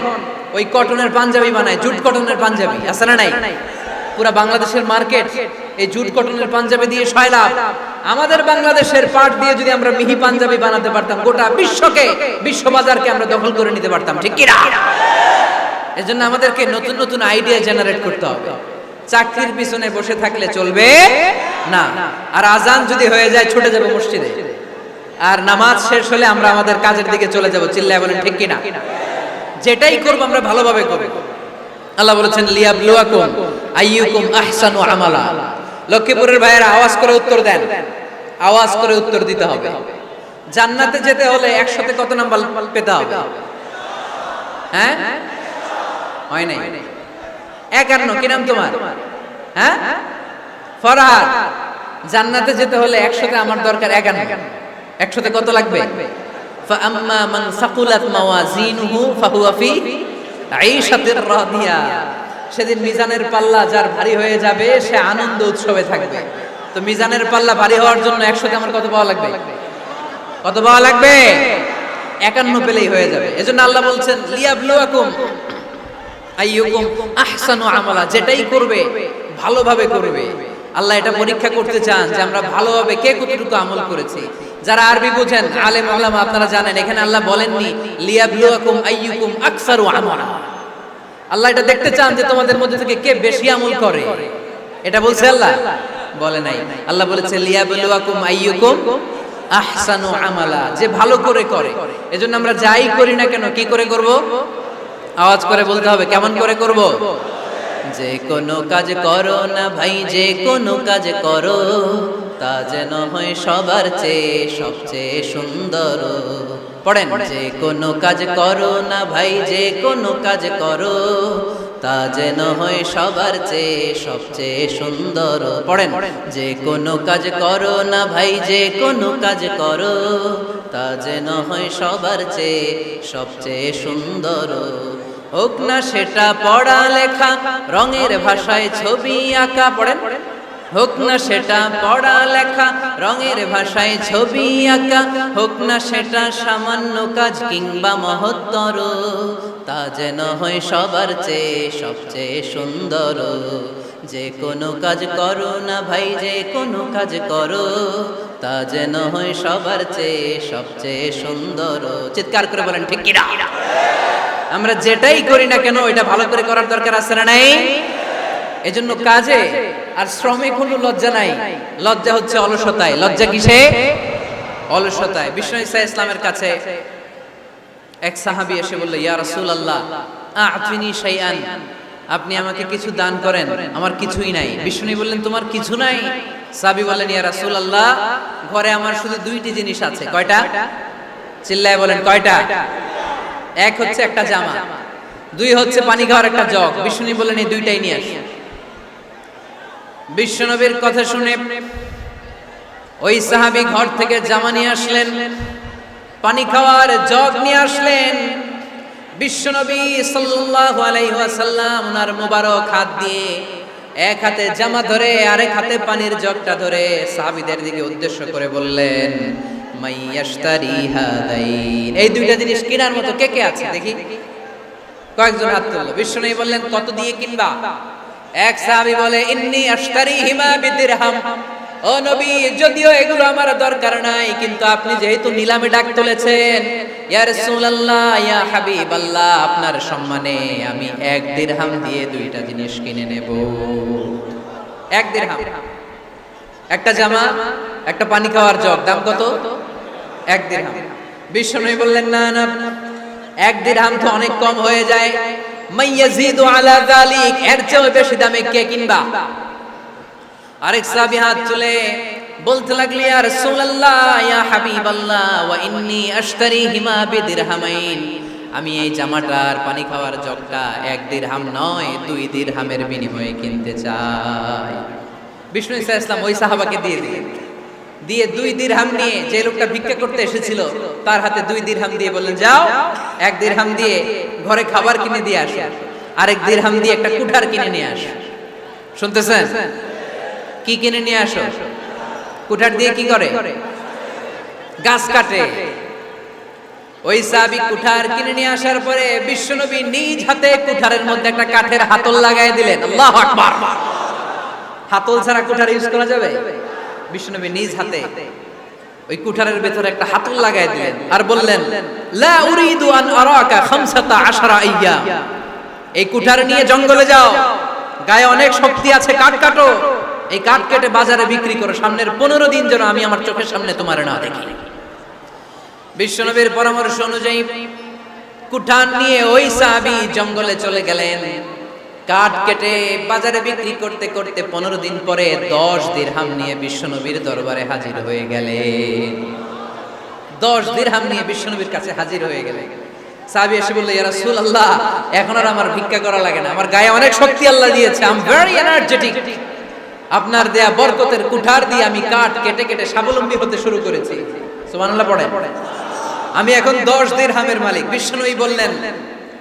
ওই কটনের পাঞ্জাবি বানায়, জুট কটনের পাঞ্জাবি। আছে না নাই? পুরা বাংলাদেশের মার্কেট এই জুট কটনের পাঞ্জাবি দিয়ে সয়লাভ। আমাদের বাংলাদেশের পাট দিয়ে যদি আমরা মিহি পাঞ্জাবি বানাতে পারতাম, গোটা বিশ্বকে, বিশ্ব বাজারকে আমরা দখল করে নিতে পারতাম। ঠিক কি না? এজন্য আমাদেরকে নতুন নতুন আইডিয়া জেনারেট করতে হবে। চাকরির পিছনে বসে থাকলে চলবে না। আর আজান যদি হয়ে যায় ছুটে যাব মসজিদে, আর নামাজ শেষ হলে আমরা আমাদের কাজের দিকে চলে যাব। চিল্লায় বলেন ঠিক কি না? যেটাই করব আমরা ভালোভাবে করব। আল্লাহ বলেছেন লিয়াবলুয়াকুম আইয়ুকুম আহসানু আমালা। লক্ষ্মীপুরের ভাইয়েরা আওয়াজ করে উত্তর দেন, আওয়াজ করে উত্তর দিতে হবে। জান্নাতে যেতে হলে 100তে কত নাম্বার পেতে হবে? হ্যাঁ, হয় নাই 51। কি নাম তোমার? হ্যাঁ, ফরহাদ। জান্নাতে যেতে হলে 100তে আমার দরকার 51। 100তে কত লাগবে? ফাআম্মা মান সাকুলাত মাওয়াজিনুহু ফাহুয়া ফি আইশাতির রাদিয়া। সেদিন মিজানের পাল্লা যার ভারী হয়ে যাবে সে আনন্দ উৎসবে থাকবে। তো মিজানের পাল্লা ভারী হওয়ার জন্য 100তে আমার কত পাওয়া লাগবে? কত পাওয়া লাগবে? 51 পেলেই হয়ে যাবে। এজন্য আল্লাহ বলছেন লিয়াবলুয়াকুম আইয়ুকুম আহসানু আমালা। যেটাই করবে ভালোভাবে করবে। আল্লাহ এটা পরীক্ষা করতে চান যে আমরা ভালোভাবে কে কতটুকু আমল করেছি। যারা আরবি বুঝেন আলেম ওলামা আপনারা জানেন, এখানে আল্লাহ বলেননি লিয়াবলুয়াকুম আইয়ুকুম আকসারু আমালা। আল্লাহ এটা দেখতে চান যে তোমাদের মধ্যে থেকে কে বেশি আমল করে। এটা বলছে আল্লাহ? বলে নাই। আল্লাহ বলেছে লিয়াবলুয়াকুম আইয়ুকুম আহসানু আমালা, যে ভালো করে করে। এজন্য আমরা যাই করি না কেন কি করে করব? আওয়াজ করে বলতে হবে। কেমন করে করব? যে কোনো কাজ করো না ভাই, যে কোনো কাজ করো তা যেন হয় সবার চেয়ে সবচেয়ে সুন্দর। পড়েন, যে কোনো কাজ করো না ভাই, যে কোনো কাজ করো তা যেন হয় সবার চেয়ে সবচেয়ে সুন্দর। পড়েন, যে কোনো কাজ করো না ভাই, যে কোনো কাজ করো তা যেন হয় সবার চেয়ে সবচেয়ে সুন্দর। হোক না সেটা পড়া লেখা, রঙের ভাষায় ছবি আঁকা। পড়েন, হোক না সেটা পড়া লেখা, রঙের ভাষায় ছবি আঁকা। হোক না সেটা সামান্য কাজ কিংবা মহত্তর, তা যেন হয় সবার চেয়ে সবচেয়ে সুন্দর। যে কোনো কাজ করো না ভাই, যে কোনো কাজ করো তা যেন হয় সবার চেয়ে সবচেয়ে সুন্দর। চিৎকার করে বলেন ঠিক কি না? আমরা যেটাই করি না কেন এটা ভালো করে করার দরকার আছে না নাই? এজন্য কাজে আর শ্রমে কোনো লজ্জা নাই। লজ্জা হচ্ছে অলসতায়। লজ্জা কিসে? অলসতায়। বিষ্ণু ঈসা ইসলামের কাছে এক সাহাবী এসে বলল, ইয়া রাসূলুল্লাহ আ'তিনি শাইআন, আপনি আমাকে কিছু দান করেন, আমার কিছুই নাই। বিষ্ণু বললেন, তোমার কিছু নাই? সাহাবী বললেন, ইয়া রাসূলুল্লাহ ঘরে আমার শুধু 2টি জিনিস আছে। কয়টা? চিল্লায় বলেন কয়টা? এক হচ্ছে একটা জামা, 2 হচ্ছে পানি খাওয়ার একটা জগ। বিষ্ণু বললেন, এই 2টাই নিয়ে আস। বিশ্বনবীর কথা শুনে ওই সাহাবী ঘর থেকে জামা নিয়ে আসলেন, পানি খাওয়ার জগ নিয়ে আসলেন। বিশ্বনবী সাল্লাল্লাহু আলাইহি ওয়াসাল্লাম ওনার মোবারক হাত দিয়ে এক হাতে জামা ধরে আরেক হাতে পানির জগটা ধরে সাহাবীদের দিকে উদ্দেশ্য করে বললেন, মাইয়াশতারি হাদাইন, এই 2টা জিনিস কেনার মতো কে কে আছে দেখি? কয়েকজন হাত তুললো। বিশ্বনবী বললেন, কত দিয়ে কিনবা? এক সাহাবী বলে, ইন্নী আশতারিহিমা বিদিরহাম। ও নবী, যদিও এগুলো আমার দরকার নাই, কিন্তু আপনি যেহেতু নিলামে ডাক তুলেছেন, ইয়া রাসূলুল্লাহ ইয়া হাবিবাল্লাহ, আপনার সম্মানে আমি 1 দিরহাম দিয়ে 2টা জিনিস কিনে নেব। 1 দিরহাম। একটা জামা, একটা পানি খাওয়ার জগ, দাম কত? 1 দিরহাম। বিশ্বনবী বললেন না না, 1 দিরহাম তো অনেক কম হয়ে যায়, মাইয়াজিদু আলা যালিক, এর চেয়ে বেশি দামে কে কিনবা? আরেক সাহাবী হাত তুলে বলতে লাগলি, ইয়া রাসূলুল্লাহ, ইয়া হাবিবাল্লাহ, ওয়া ইন্নী আশতারিহিমা বিদিরহামাইন, আমি এই জামাটার পানি খাওয়ার জগটা 1 দিরহাম নয় 2 দিরহামের বিনিময়ে কিনতে চাই। বিষ্ণু ইসা ইসলাম ওই সাহাবাকে দিয়ে 2 দিরহাম নিয়ে, যে লোকটা ভিক্ষা করতে এসেছিল তার হাতে 2 দিরহাম দিয়ে বললেন, যাও 1 দিরহাম দিয়ে ঘরে খাবার কিনে দিয়ে আসো, আরেক দিরহাম দিয়ে একটা কুঠার কিনে নিয়ে আসো। শুনতেছেন? কি কিনে নিয়ে আসো? কুঠার দিয়ে কি করে? গাছ কাটে। ওই সাহাবী কুঠার কিনে নিয়ে আসার পরে বিশ্বনবী নিজ হাতে কুঠারের মধ্যে একটা কাঠের হাতল লাগাই দিলেন। আল্লাহু আকবার। হাতল ছাড়া কুঠার ইউজ করা যাবে? বিশ্বনবী নিজ হাতে ওই কুঠারের ভেতরে একটা হাতল লাগাই দিলেন আর বললেন, লা উরিদু আন আরাকা 15 আইয়াম, এই কুঠার নিয়ে জঙ্গলে যাও, গায়ে অনেক শক্তি আছে, কাঠ কাটো, এই কাঠ কেটে বাজারে বিক্রি করো, সামনের 15 দিন যেন আমি আমার চোখের সামনে তোমার না দেখি। বিশ্বনবীর পরামর্শ অনুযায়ী কুঠার নিয়ে ওই সাহাবী জঙ্গলে চলে গেলেন। কাঠ কেটে বাজারে বিক্রি করতে করতে 15 দিন পরে 10 দিরহাম নিয়ে বিশ্বনবীর দরবারে হাজির হয়ে গেলেন। 10 দিরহাম নিয়ে বিশ্বনবীর কাছে হাজির হয়ে গেলেন। সাহাবী এসে বলল, ইয়া রাসূলুল্লাহ, এখন আর আমার ভিক্ষা করা লাগে না, আমার গায়ে অনেক শক্তি আল্লাহ দিয়েছে, আই এম ভেরি এনার্জেটিক, আপনার দেয়া বরকতের কুঠার দিয়ে আমি কাঠ কেটে কেটে স্বাবলম্বী হতে শুরু করেছি। সুবহানাল্লাহ পড়েন। আমি এখন 10 দিরহামের মালিক। বিশ্বনবী বললেন,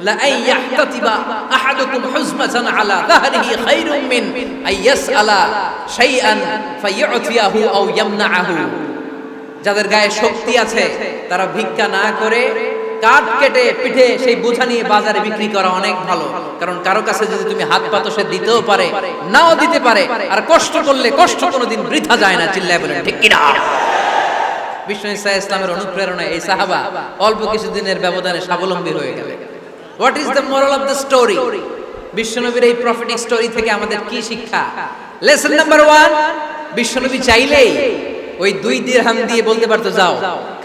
লা আইয়াহতাতিবা আহাদুকুম হুজমাতান আলা যাহরিহি খায়রুম মিন আইয়াসআলা শাইআন ফায়ু'তিয়াহু আও ইয়ামনাহু, যাদের গায়ে শক্তি আছে তারা ভিক্ষা না করে কাঠ কেটে পিঠে সেই বোঝা নিয়ে বাজারে বিক্রি করা অনেক ভালো, কারণ কারো কাছে যদি তুমি হাত পাতো সে দিতেও পারে, নাও দিতে পারে, আর কষ্ট করলে কষ্ট কোনোদিন বৃথা যায় না। চিল্লায় বলেন ঠিক কি না? বিষ্ণু ইসা ইসলামের অনুপ্রেরণায় এই সাহাবা অল্প কিছুদিনের ব্যবধানে স্বাবলম্বী হয়ে গেলেন। What is the moral of the story? বিশ্বনবীর এই প্রফেটিক স্টোরি থেকে আমাদের কি শিক্ষা? লেসন নাম্বার 1, বিশ্বনবী চাইলেই ওই 2 দিরহাম দিয়ে বলতে পারতো, যাও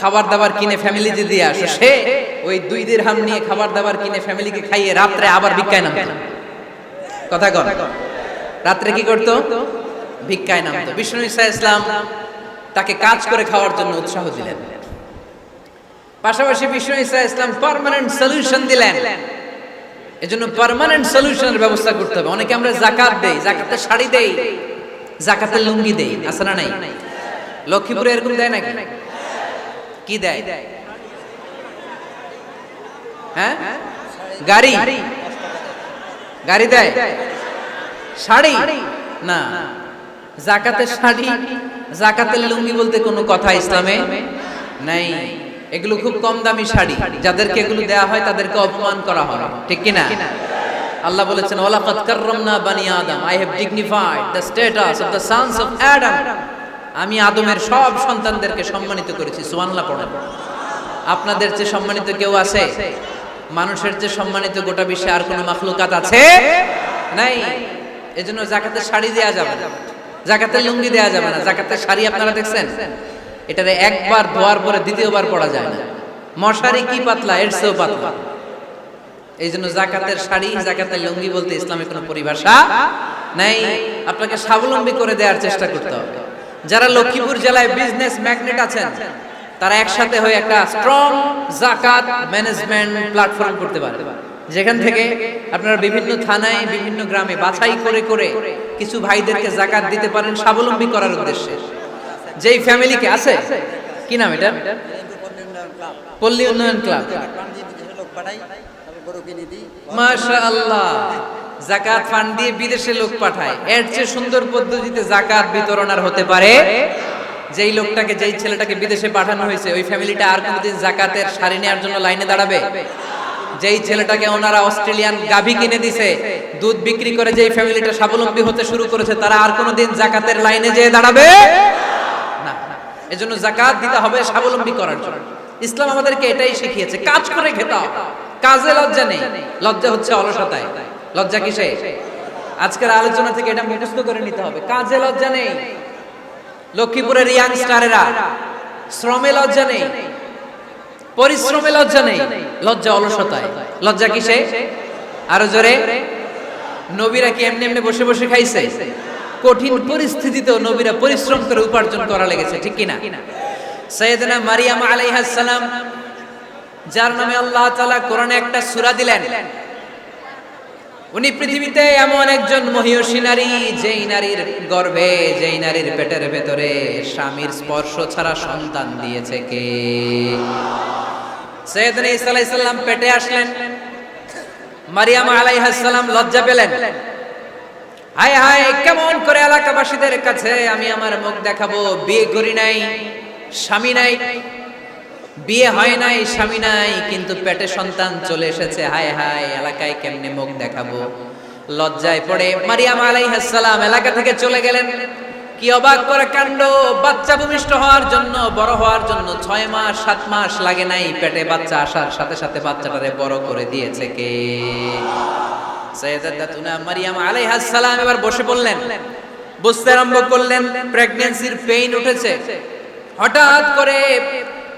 খাবার দাবার কিনে ফ্যামিলিতে দিয়ে আসো। সে ওই 2 দিরহাম নিয়ে খাবার দাবার কিনে ফ্যামিলিকে খাইয়ে রাত্রে আবার ভিক্ষায় নামতো। কথা কর, রাত্রে কি করতো? ভিক্ষায় নামতো। বিষ্ণু ইসা ইসলাম তাকে কাজ করে খাওয়ার জন্য উৎসাহ দিলেন। পাশাপাশি বিষ্ণু ইসা ইসলাম পার্মানেন্ট সলিউশন দিলেন। এজন্য পার্মানেন্ট সলিউশনের ব্যবস্থা করতে হবে। অনেকে আমরা যাকাত দেই, যাকাতের শাড়ি দেই, যাকাতের লুঙ্গি দেই, আছে না নাই? লক্ষ্মীপুরে এরকম দেয় নাকি? কি দেয়? হ্যাঁ, গাড়ি, গাড়ি দেয়, শাড়ি না। যাকাতের শাড়ি, যাকাতের লুঙ্গি বলতে কোনো কথা ইসলামে নাই। এগুলো খুব কম দামি শাড়ি, যাদেরকে এগুলো দেয়া হয় তাদেরকে অপমান করা হয়, ঠিক কি না? আল্লাহ বলেছেন, ওয়ালাকাদ কাররামনা বানি আদম, I have dignified the status of the sons of Adam, আমি আদমের সব সন্তানদেরকে সম্মানিত করেছি। সুবহানাল্লাহ পড়েন। আপনাদের চেয়ে সম্মানিত কেউ আছে? মানুষের চেয়ে সম্মানিত গোটা বিশ্বে আর কোনো মাখলুকাত আছে? নাই। এজন্য যাকাতের শাড়ি দেয়া যাবে না, যাকাতের লুঙ্গি দেয়া যাবে না। যাকাতের শাড়ি আপনারা দেখছেন, এটারে একবার ধোয়ার পরে দ্বিতীয়বার পরা যায় না। মশারি কি পাতলা, এর চেয়েও পাতলা। এই জন্য যাকাতের শাড়ি, যাকাতের লুঙ্গি বলতে ইসলামে কোনো পরিভাষা নাই। আপনাকে স্বাবলম্বী করে দেওয়ার চেষ্টা করতে হবে। যারা লক্ষ্মীপুর জেলায় বিজনেস ম্যাগনেট আছেন, তারা একসাথে হয়ে একটা স্ট্রং যাকাত ম্যানেজমেন্ট প্ল্যাটফর্ম করতে পারে, যেখান থেকে আপনারা বিভিন্ন থানায়, বিভিন্ন গ্রামে বাছাই করে করে কিছু ভাইদেরকে যাকাত দিতে পারেন স্বাবলম্বী করার উদ্দেশ্যে। যেই ফ্যামিলিকে আছে, কি নাম এটা? পল্লী উন্নয়ন ক্লাব। মাশাআল্লাহ, যাকাত ফান্ড দিয়ে বিদেশে লোক পাঠায়। এর চেয়ে সুন্দর পদ্ধতিতে যাকাত বিতরণ আর হতে পারে? যেই লোকটাকে, যেই ছেলেটাকে বিদেশে পাঠানো হয়েছে, ওই ফ্যামিলিটা আর কোনোদিন যাকাতের শাড়ি নেওয়ার জন্য লাইনে দাঁড়াবে? যেই ছেলেটাকে ওনারা অস্ট্রেলিয়ান গাভী কিনে দিছে, দুধ বিক্রি করে যেই ফ্যামিলিটা স্বাবলম্বী হতে শুরু করেছে, তারা আর কোনোদিন যাকাতের লাইনে যেয়ে দাঁড়াবে না। এজন্য যাকাত দিতে হবে স্বাবলম্বী করার জন্য। ইসলাম আমাদেরকে এটাই শিখিয়েছে, কাজ করে খেতে হবে। কাজে লজ্জা নেই, লজ্জা হচ্ছে অলসতায়। লজ্জা কিসে? আজকের আলোচনা থেকে এটা মুখস্থ করে নিতে হবে। কাজে লজ্জা নেই, লক্ষ্মীপুরের ইয়াংস্টারেরা শ্রমে লজ্জা নেই, পরিশ্রমে লজ্জা নেই, লজ্জা অলসতায়। লজ্জা কিসে? আরো জোরে। নবীরা কি এমনি এমনি বসে বসে খাইছে? কঠিন পরিস্থিতিতেও নবীরা পরিশ্রম করে উপার্জন করা লেগেছে, ঠিক কিনা? সাইয়েদনা মারিয়াম আলাইহিস সালাম, যার নামে আল্লাহ তাআলা কোরআনে একটা সূরা দিলেন, উনি পৃথিবীতে এমন একজন মহিয়সী নারী, যেই নারীর গর্ভে, যেই নারীর পেটের ভেতরে স্বামীর স্পর্শ ছাড়া সন্তান দিয়েছে কে? সাইয়েদনা ঈসা আলাইহিস সালাম পেটে আসলেন। মারিয়াম আলাইহিস সালাম লজ্জা পেলেন। হায় হায়, কেমন করে এলাকাবাসীদের কাছে আমি আমার মুখ দেখাবো? বিয়ে করি নাই, স্বামী নাই, বিয়ে হয় নাই, স্বামী নাই, কিন্তু পেটে সন্তান চলে এসেছে। হায় হায়, এলাকায় কেমনে মুখ দেখাবো? লজ্জায় পড়ে মারিয়াম আলাইহিস সালাম এলাকা থেকে চলে গেলেন। কি অবাক করা কাণ্ড! বাচ্চা ভূমিষ্ঠ হওয়ার জন্য, বড় হওয়ার জন্য 6 মাস 7 মাস লাগে নাই, পেটে বাচ্চা আসার সাথে সাথে বাচ্চাটারে বড় করে দিয়েছে কে? সাইয়েদাতুনা মারিয়াম আলাইহিস সালাম এবার বসে পড়লেন, বুঝতে আরম্ভ করলেন প্রেগন্যান্সির পেইন উঠেছে। হঠাৎ করে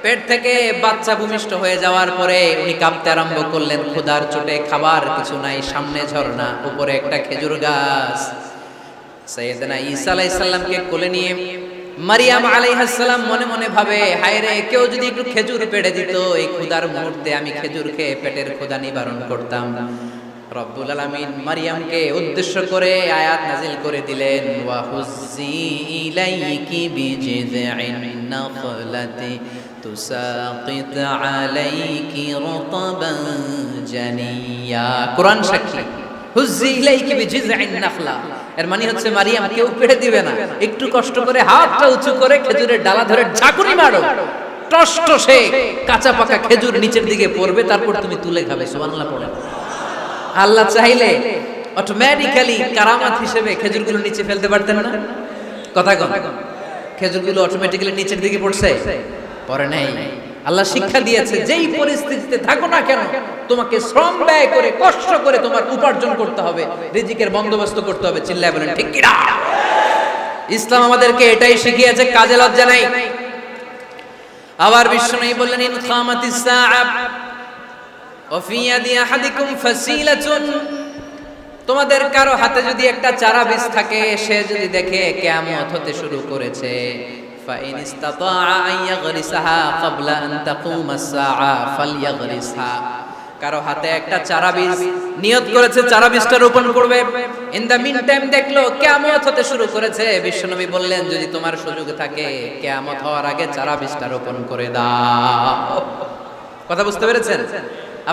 পেট থেকে বাচ্চা ভূমিষ্ঠ হয়ে যাওয়ার পরে উনি কাঁপতে আরম্ভ করলেন। ক্ষুধার চোটে খাবার কিছু নাই, সামনে ঝর্ণা, উপরে একটা খেজুর গাছ। সাইয়েদনা ঈসা আলাইহিস সালামকে কোলে নিয়ে মারিয়াম আলাইহিস সালাম মনে মনে ভাবে, হায় রে, কেউ যদি একটু খেজুর পেড়ে দিত, এই ক্ষুধার মুহূর্তে আমি খেজুর খেয়ে পেটের ক্ষুধা নিবারণ করতাম। রব্বুল আলামিন মারিয়ামকে উদ্দেশ্য করে আয়াত নাজিল করে দিলেন, ওয়া হুজ্জি ইলাইকি বিজিযিন নাখলাতি তুসাকিত আলাইকি রতবান জানিয়া। কোরআন সাক্ষী, হুজ্জি ইলাইকি বিজিযিন নাখলা, এর মানে হচ্ছে মারিয়াম, কেউ পেড়ে দিবে না, একটু কষ্ট করে হাতটা উঁচু করে খেজুরের ডালা ধরে ঝাঁকুনি মারো, টসটসে কাঁচা পাকা খেজুর নিচের দিকে পড়বে, তারপর তুমি তুলে খাবে। সুবহানাল্লাহ পড়ে। আল্লাহ চাইলে অটোমেটিক্যালি কারামাত হিসেবে খেজুরগুলো নিচে ফেলতে পারতেন না? কথা কন, খেজুরগুলো অটোমেটিক্যালি নিচের দিকে পড়ছে? পড়ে নাই। আল্লাহ শিক্ষা দিয়েছে, যেই পরিস্থিতিতে থাকো না কেন, তোমাকে শ্রম ব্যয় করে, কষ্ট করে তোমার উপার্জন করতে হবে, রিজিকের বন্দোবস্ত করতে হবে। চিল্লায় বলেন ঠিক কিনা? ইসলাম আমাদেরকে এটাই শিখিয়েছে, কাজে লজ্জা নাই। আবার বিশ্বনবী বললেন, ইন খামাতিস সাআ ওয়াফি ইয়াদি আহাদিকুম ফাসিলাতুন, তোমাদের কারো হাতে যদি একটা চারা বীজ থাকে, সে যদি দেখে কিয়ামত হতে শুরু করেছে, ফাইন ইসতাতাআ আন ইয়াগরিসাহা ক্বাবলা আন তাকুমাস সাআ ফালইয়াগরিসহা, কারো হাতে একটা চারা বীজ নিয়ত করেছে, চারা বীজটা রোপণ করবে, ইন দা মিন টাইম দেখলো কিয়ামত হতে শুরু করেছে, বিশ্বনবী বললেন, যদি তোমার সুযোগ থাকে কিয়ামত হওয়ার আগে চারা বীজটা রোপণ করে দাও। কথা বুঝতে পেরেছেন?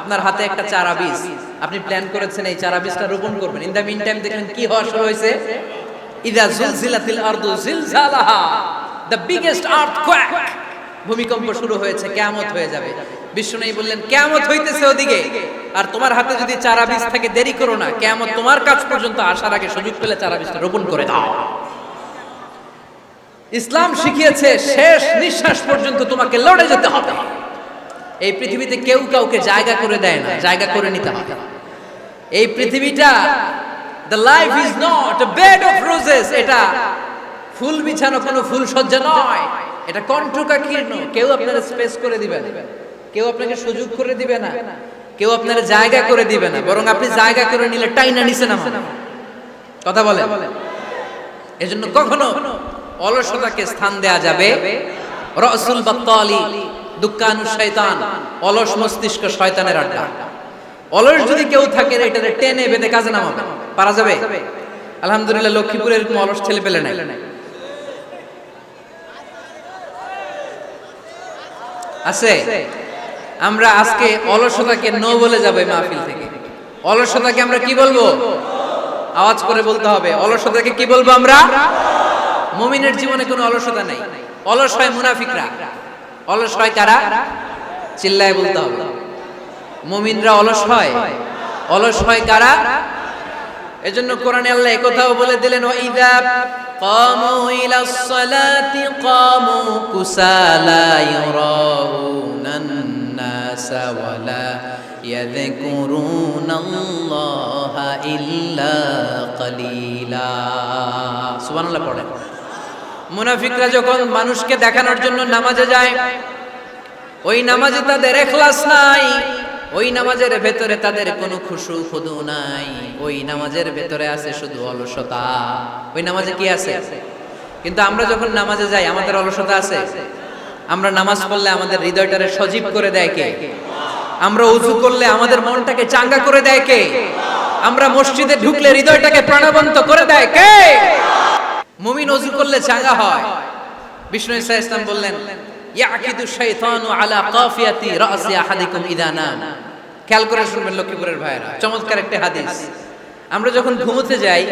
আপনার হাতে একটা চারা বীজ, আপনি প্ল্যান করেছেন এই চারা বীজটা রোপণ করবেন। ইন দা মিন টাইম দেখেন কি হওয়া শুরু হয়েছে, ইদা জুলজিলাতিল আরদু জিলজালাহা, দ্য বিগেস্ট আর্থকোয়েক, ভূমিকম্প শুরু হয়েছে, কিয়ামত হয়ে যাবে। বিশ্বনবী বললেন, কিয়ামত হইতেছে ওদিকে, আর তোমার হাতে যদি চারা বীজ থাকে, দেরি করো না, কিয়ামত তোমার কাছ পর্যন্ত আসার আগে সুযোগ পেলে চারা বীজটা রোপণ করে দাও। ইসলাম শিখিয়েছে শেষ নিঃশ্বাস পর্যন্ত তোমাকে লড়ে যেতে হবে। এই পৃথিবীতে কেউ কাউকে জায়গা করে দেয় না, জায়গা করে নিতে হবে। এই পৃথিবীটা, the life is not a bed of roses, এটা ফুল বিছানো কোনো ফুল সজ্জা নয়, এটা কণ্টকাকীর্ণ। কেউ আপনারা স্পেস করে দিবে না, কেউ আপনাকে সুযোগ করে দিবে না, কেউ আপনারা জায়গা করে দিবে না, বরং আপনি জায়গা করে নিলে টাইনা নিচে নামান। কথা বলে। এজন্য কখনো অলসতাকে স্থান দেয়া যাবে। রাসূল বাত্তালি, দুক্কানু শয়তান, অলস মস্তিষ্ক শয়তানের আড্ডা। অলস যদি কেউ থাকে, এটারে টেনে বেঁধে কাজে নামাবে, পারা যাবে? আলহামদুলিল্লাহ, লক্ষ্মীপুরে এরকম অলস ছেলে পেলে নাই। আছে? আমরা আজকে অলসতাকে নো বলে যাবো এই মাহফিল থেকে। অলসতাকে আমরা কি বলবো? আওয়াজ করে বলতে হবে। অলসতাকে কি বলবো আমরা? মুমিনের জীবনে কোনো অলসতা নেই। অলস হয় মুনাফিকরা। অলস হয় কারা? চিল্লায় বলতে হবে। মুমিনরা অলস হয়। অলস হয় কারা? এজন্য কোরআনে আল্লাহ একথাও বলে দিলেন, ওয়াইদা কামু ইলাস সালাতি কামু কুসালা ইউরাউনান নাসা ওয়ালা ইয়াযকুরুনাল্লাহা ইল্লা কালিলা। সুবহানাল্লাহ পড়ে। মুনাফিকরা যখন মানুষকে দেখানোর জন্য নামাজে যায়, ওই নামাজে তাদের ইখলাস নাই, ওই নামাজের ভেতরে তাদের কোনো খুশু খুদু নাই, ওই নামাজের ভেতরে আছে শুধু অলসতা। ওই নামাজে কি আছে? কিন্তু আমরা যখন নামাজে যাই আমাদের অলসতা আছে? আমরা নামাজ পড়লে আমাদের হৃদয়টারে সজীব করে দেয় কে? আমরা ওযু করলে আমাদের মনটাকে চাঙ্গা করে দেয় কে? আমরা মসজিদে ঢুকলে হৃদয়টাকে প্রাণবন্ত করে দেয় কে? মুমিন ওযু করলে চাঙ্গা হয়। বিষ্ণু ঈসা ইসলাম বললেন, ইয়াকিদু শাইতানু আলা কাফিয়াতি রাসি আহাদিকুম ইদা নাম। খেয়াল করে শুনবেন লক্ষ্মীপুরের ভাইরা, চমৎকার একটা হাদিস। আমরা যখন ঘুমোতে যাই,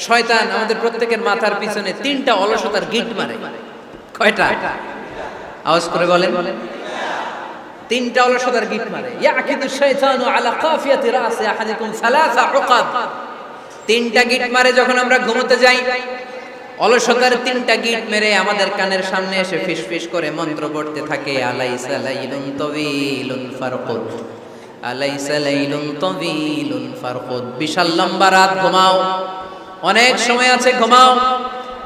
শয়তান আমাদের প্রত্যেকের মাথার পিছনে 3টা অলসতার গিট মারে। কয়টা? আওয়াজ করে বলেন। 3টা অলসতার গিট মারে। ইয়াকিদু শাইতানু আলা কাফিয়াতি রাসি আহাদিকুম সালাসা উকাদ। 3টা গিট মারে যখন আমরা ঘুমোতে যাই। অলসতার 3টা গিট মেরে আমাদের কানের সামনে এসে ফিসফিস করে মন্ত্র পড়তে থাকে, আলাইসা লাইলুন তাওয়িলুন ফারকুদ, আলাইসা লাইলুন তাওয়িলুন ফারকুদ। বিশাল লম্বা রাত, ঘুমাও, অনেক সময় আছে, ঘুমাও।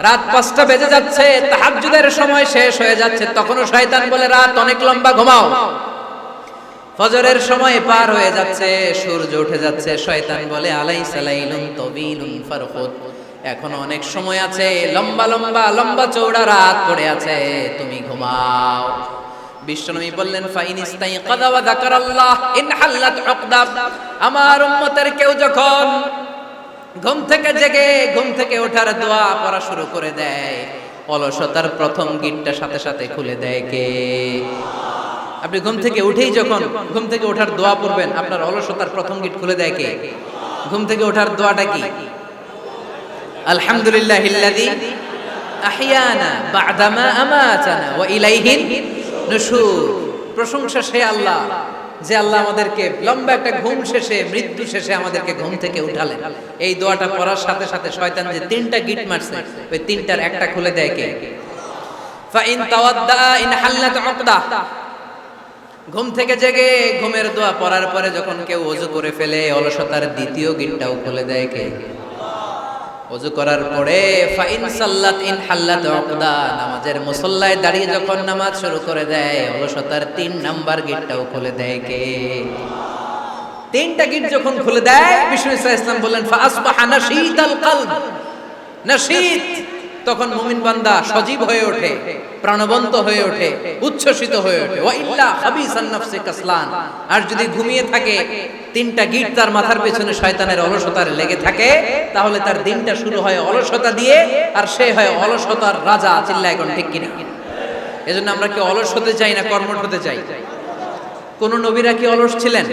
রাত 5টা বেজে যাচ্ছে, তাহাজ্জুদের সময় শেষ হয়ে যাচ্ছে, তখনও শয়তান বলে রাত অনেক লম্বা, ঘুমাও। ফজরের সময় পার হয়ে যাচ্ছে, সূর্য উঠে যাচ্ছে, শয়তান বলে আলাইসা লাইলুন তাওয়িলুন ফারকুদ, এখনো অনেক সময় আছে, লম্বা লম্বা লম্বা চৌড়া রাত পড়ে আছে, তুমি ঘুমাও। বিশ্বনবী বললেন, ফাইনিস্তাইকাযা ওয়া যাকারাল্লাহ ইনহাল্লাত উকদা। আমার উম্মতের কেউ যখন ঘুম থেকে জেগে ঘুম থেকে ওঠার দোয়া পড়া শুরু করে দেয়, অলসতার প্রথম গিটটা সাথে সাথে খুলে দেয় কে? আপনি ঘুম থেকে উঠেই যখন ঘুম থেকে ওঠার দোয়া পড়বেন, আপনার অলসতার প্রথম গিট খুলে দেয় কে? ঘুম থেকে ওঠার দোয়াটা কি? আলহামদুলিল্লাহিল্লাযী আহইয়ানা বা'দামা আমাতানা ওয়া ইলাইহিন নুশুর। প্রশংসা সে আল্লাহ, যে আল্লাহ আমাদেরকে লম্বা একটা ঘুম শেষে, মৃত্যু শেষে আমাদেরকে ঘুম থেকে উঠালেন। এই দোয়াটা পড়ার সাথে সাথে শয়তান যে 3টা গিট মারছে, ওই 3টার একটা খুলে দেয় কে? ফাইন তাওয়াদ্দা ইনহাল্লাত উকদা। ঘুম থেকে জেগে ঘুমের দোয়া পড়ার পরে যখন কেউ ওযু করে ফেলে, অলসতার দ্বিতীয় গিটটাও খুলে দেয় কে? ওযু করার পরে ফাইন সাল্লাত ইন হাল্লাত উকদা, নামাজের মুসল্লায় দাঁড়িয়ে যখন নামাজ শুরু করে দেয়, অলসতার 3 নাম্বার গেটটাও খুলে দেয় কে? 3টা গেট যখন খুলে দেয়, বিষ্ণু ঈসা ইসলাম বললেন, ফাসবাহা নাশীতাল কলব। নাশীত, তখন মুমিন বান্দা সজীব হয়ে ওঠে, প্রাণবন্ত হয়ে ওঠে, উচ্ছ্বসিত হয়ে ওঠে। ওয়া ইল্লা খাবিসান নাফসি কাসলান। আর যদি ঘুমিয়ে থাকে, 3টা গিট তার মাথার পেছনে শয়তানের অলসতার লেগে থাকে, তাহলে তার দিনটা শুরু হয় অলসতা দিয়ে, আর সে হয় অলসতার রাজা। চিল্লায় এখন ঠিক কিনা? এজন্য আমরা কি অলস হতে চাই না কর্মঠ হতে চাই? কোন নবীরা কি অলস ছিলেন?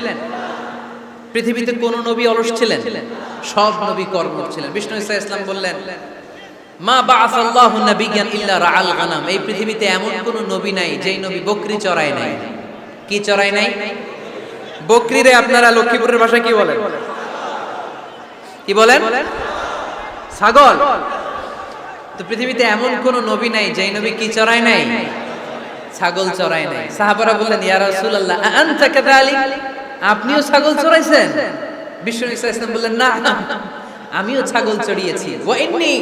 পৃথিবীতে কোন নবী অলস ছিলেন? সব নবী কর্মঠ ছিলেন। বিষ্ণু ঈসা ইসলাম বললেন, মা বাআসাল্লাহু নাবিয়্যান ইল্লা রাআল গানাম। এই পৃথিবীতে এমন কোন নবী নাই যেই নবী বকরি চড়ায় নাই। কি চড়ায় নাই? বকরিরে আপনারা লক্ষ্মীপুরের ভাষায় কি বলেন? কি বলেন? ছাগল। তো পৃথিবীতে এমন কোন নবী নাই যেই নবী কি চড়ায় নাই? ছাগল চড়ায় নাই। সাহাবারা বললেন, ইয়া রাসূলুল্লাহ আনতা কাযালিক, আপনিও ছাগল চড়াইছেন? বিষ্ণু ঈসা ইসলাম বললেন, না, আমিও ছাগল চড়িয়েছি। ওয়া ইন্নী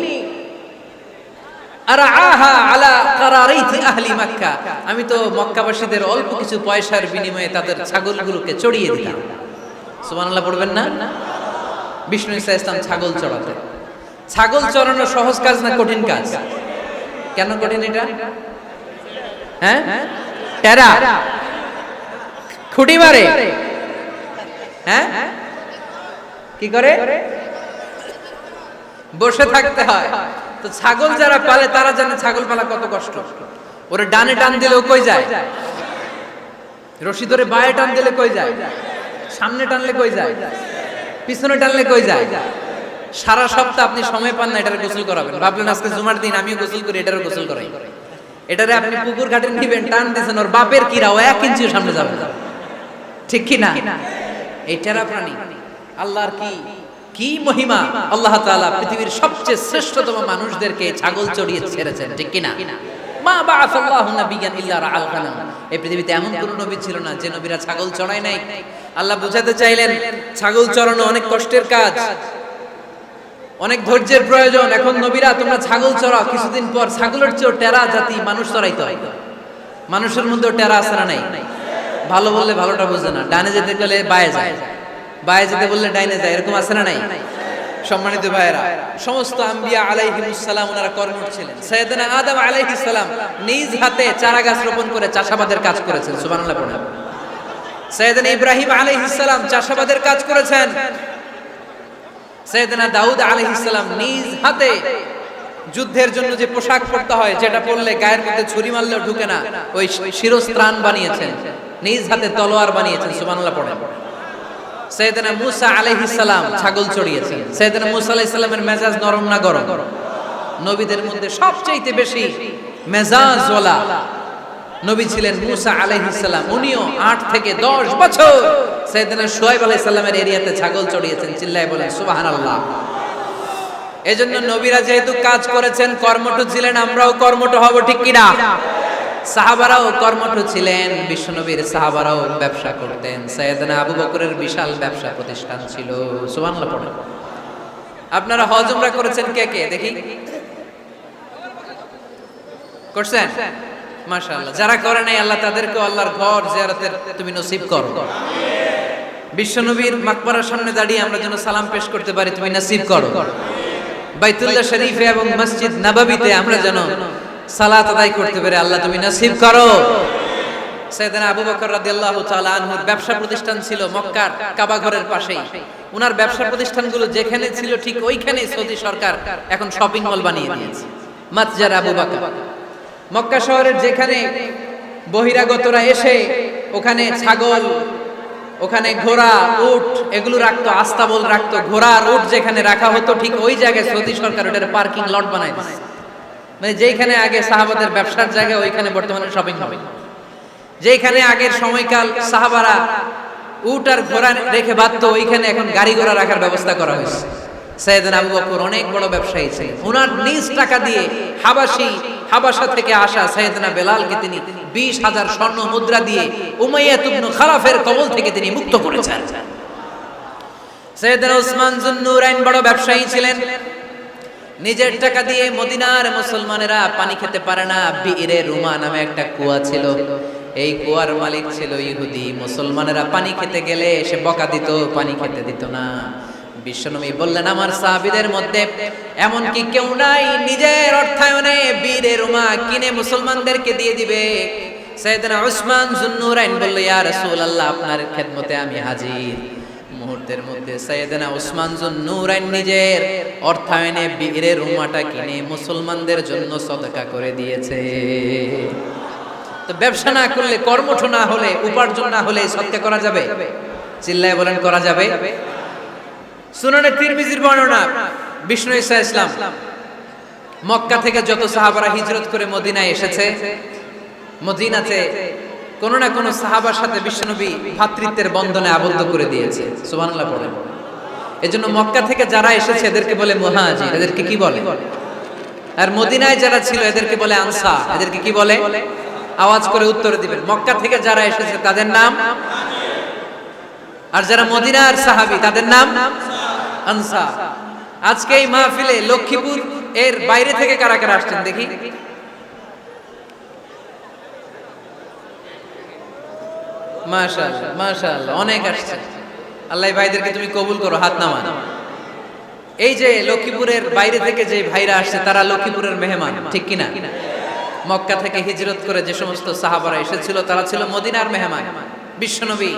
আরআহা আলা কারারাইতি আহলি মক্কা, আমি তো মক্কাবাসীদের অল্প কিছু পয়সার বিনিময়ে তাদের ছাগলগুলোকে চড়িয়ে দিতাম। সুবহানাল্লাহ পড়বেন না? বিষ্ণু ঈসা ইসলাম ছাগল চড়াতেন। ছাগল চড়ানো সহজ কাজ না কঠিন কাজ? কেন কঠিন এটা? হ্যাঁ, টেরা খুঁটি মারে। হ্যাঁ, কি করে? বসে থাকতে হয়। তো ছাগল যারা পালে তারা জানে ছাগল পালা কত কষ্ট। ওরে ডানে টান দিলেও কই যায়? রশি ধরে বায়ে টান দিলে কই যায়? সামনে টানলে কই যায়? পিছনে টানলে কই যায়? সারা সপ্তাহ আপনি সময় পান না এটারে গোসল করাবেন। ভাবলেন আজকে জুমার দিন আমিও গোসল করি, এটারও গোসল করাই। এটারে আপনি পুকুর ঘাটে নিবেন, টান দিয়েছেন, ওর বাপের কিরাও 1 ইঞ্চিও সামনে যাবে না। ঠিক কি না? এই টেরা প্রাণী আল্লাহর কি মহিমা! আল্লাহ তাআলা পৃথিবীর সবচেয়ে শ্রেষ্ঠতম মানুষদেরকে ছাগল চড়িয়ে ছেড়েছেন। ঠিক কি না? মা বাআসাল্লাহু নাবিয়্যান ইল্লা রাআল গানাম। এই পৃথিবীতে এমন কোন নবী ছিল না যে নবীরা ছাগল চড়ায় নাই। আল্লাহ বুঝাতে চাইলেন ছাগল চড়ানো অনেক কষ্টের কাজ। অনেক ধৈর্যের প্রয়োজন। এখন নবীরা তোমরা ছাগল চড়াও, কিছুদিন পর ছাগলের চেয়েও টেরা জাতি মানুষ চড়াইতে হয়। মানুষের মধ্যেও টেরা আছে না নাই? ভালো বললে ভালোটা বুঝে না, ডানে যেতে গেলে বায়ে যায়, বায়ে যেতে বললে ডাইনে যায়, এরকম আছে না নাই? সম্মানিত ভাইয়েরা, সমস্ত আম্বিয়া আলাইহিmus সালাম ওনারা কর্মঠ ছিলেন। সাইয়েদনা আদম আলাইহিস সালাম নিজ হাতে চারা গাছ রোপণ করে চাষাবাদের কাজ করেছেন, সুবহানাল্লাহ পড়েন। সাইয়েদনা ইব্রাহিম আলাইহিস সালাম চাষাবাদের কাজ করেছেন। সাইয়েদনা দাউদ আলাইহিস সালাম নিজ হাতে যুদ্ধের জন্য যে পোশাক পরতে হয়, যেটা পরলে গায়ের মধ্যে ছুরি মারলেও ঢুকে না, ওই শিরস্ত্রাণ বানিয়েছেন, নিজ হাতে তলোয়ার বানিয়েছেন, সুবহানাল্লাহ পড়েন। সাইয়েদনা মূসা আলাইহিস সালাম ছাগল চড়িয়েছেন। সাইয়েদনা মূসা আলাইহিস সালামের মেজাজ নরম না গরম? নবীদের মধ্যে সবচেয়ে বেশি মেজাজওয়ালা নবী ছিলেন মূসা আলাইহিস সালাম। উনিও 8 থেকে 10 বছর সাইয়েদনা শুআয়ব আলাইহিস সালামের এরিয়াতে ছাগল চড়িয়েছেন। চিল্লায়ে বলেন সুবহানাল্লাহ। এজন্য নবীরা যেহেতু কাজ করেছেন, কর্মঠ ছিলেন, আমরাও কর্মঠ হব, ঠিক কি না? সাহাবারাও কর্মঠ ছিলেন, বিশ্বনবীর সাহাবারাও ব্যবসা করতেন। সাইয়েদনা আবু বকরের বিশাল ব্যবসা প্রতিষ্ঠান ছিল, সুবহানাল্লাহ পড়েন। আপনারা হজ উমরা করেছেন কে কে দেখি? করছেন? মাশাআল্লাহ। যারা করে নাই আল্লাহ তাদেরকে আল্লাহর ঘর জিয়ারতের তুমি নসিব করো। বিশ্বনবীর মাকবারার সামনে দাঁড়িয়ে আমরা যেন সালাম পেশ করতে পারি, তুমি নসিব করো। বাইতুল্লাহ শরীফে এবং মসজিদ নববীতে আমরা যেন সালাত আদায় করতে পারে, আল্লাহ তুমি নসিব করো। সাইয়েদনা আবু বকর রাদিয়াল্লাহু তাআলা আনহুর ব্যবসা প্রতিষ্ঠান ছিল মক্কার কাবা ঘরের পাশেই। উনার ব্যবসা প্রতিষ্ঠানগুলো যেখানে ছিল ঠিক ওইখানেই সৌদি সরকার এখন শপিং মল বানিয়ে দিয়েছে, মাতজার আবু বকর। মক্কা শহরের যেখানে বহিরাগতরা এসে ওখানে ছাগল, ওখানে ঘোড়া, উট এগুলো রাখতো, আস্তাবল রাখতো, ঘোড়া আর উট যেখানে রাখা হতো ঠিক ওই জায়গায় সৌদি সরকার ওটার পার্কিং লট বানায় দিয়েছে। মানে যেখানে আগে সাহাবাদের ব্যবসার জায়গা, ওইখানে বর্তমানে শপিং হবে। যেখানে আগের সময়কাল সাহাবারা উট আর ঘোড়া রেখে বাঁধতো, ওইখানে এখন গাড়ি ঘোড়া রাখার ব্যবস্থা করা হয়েছে। সাইয়েদনা আবু বকর অনেক বড় ব্যবসায়ী ছিলেন। ওনার নিজ টাকা দিয়ে হাবাসা থেকে আসা সাইয়েদনা বেলালকে তিনি 20,000 স্বর্ণ মুদ্রা দিয়ে উমাইয়া ইবনে খালাফের কবল থেকে তিনি মুক্ত করেছেন। সাইয়েদনা উসমান যুন্নুরাইন বড় ব্যবসায়ী ছিলেন। নিজের টাকা দিয়ে মদিনার মুসলমানেরা পানি খেতে পারে না, বিইরে রুমা নামে একটা কুয়া ছিল, এই কুয়ার মালিক ছিল ইহুদি। মুসলমানেরা পানি খেতে গেলে সে বকা দিত, পানি খেতে দিত না। বিশ্বনবী বললেন, আমার সাহাবীদের মধ্যে এমন কি কেউ নাই নিজের অর্থায়নে বিইরে রুমা কিনে মুসলমানদেরকে দিয়ে দিবে? সাইয়েদনা উসমান যুন্নুরাইন বলল, ইয়া রাসূলুল্লাহ, আপনার খেদমতে আমি হাজির। মুহূর্তের মধ্যে সাইয়েদনা উসমান যুন্নুরাইন নিজের অর্থায়নে বিইরে রুমাটা কিনে মুসলমানদের জন্য সদকা করে দিয়েছে। তো ব্যবসা না করলে, কর্মঠ না হলে, উপার্জন না হলে সদকা করা যাবে? চিল্লায় বলেন, করা যাবে? সুনানে তিরমিজির বর্ণনা, বিষ্ণু ঈসা ইসলাম মক্কা থেকে যত সাহাবারা হিজরত করে মদিনায় এসেছে, মদিনাতে কোন না কোন সাহাবার সাথে বিশ্বনবী ভ্রাতৃত্বের বন্ধনে আবদ্ধ করে দিয়েছে, সুবহানাল্লাহ পড়েন। এজন্য মক্কা থেকে যারা এসেছে এদেরকে বলে মুহাজির। এদেরকে কি বলে? আর মদিনায় যারা ছিল এদেরকে বলে আনসার। এদেরকে কি বলে? আওয়াজ করে উত্তর দিবেন। মক্কা থেকে যারা এসেছে তাদের নাম, আর যারা মদিনার সাহাবী তাদের নাম আনসার। আজকে এই মাহফিলে লক্ষ্মীপুর এর বাইরে থেকে কারা কারা আসছেন দেখি? মাশাআল্লাহ, মাশাআল্লাহ, অনেক আসছে। আল্লাহ ভাইদেরকে তুমি কবুল করো, হাত নামান। এই যে লক্ষ্মীপুরের বাইরে থেকে যে ভাইরা আসছে তারা লক্ষ্মীপুরের মেহমান, ঠিক কিনা? মক্কা থেকে হিজরত করে যে সমস্ত সাহাবারা এসেছিল তারা ছিল মদিনার মেহমান। বিশ্বনবী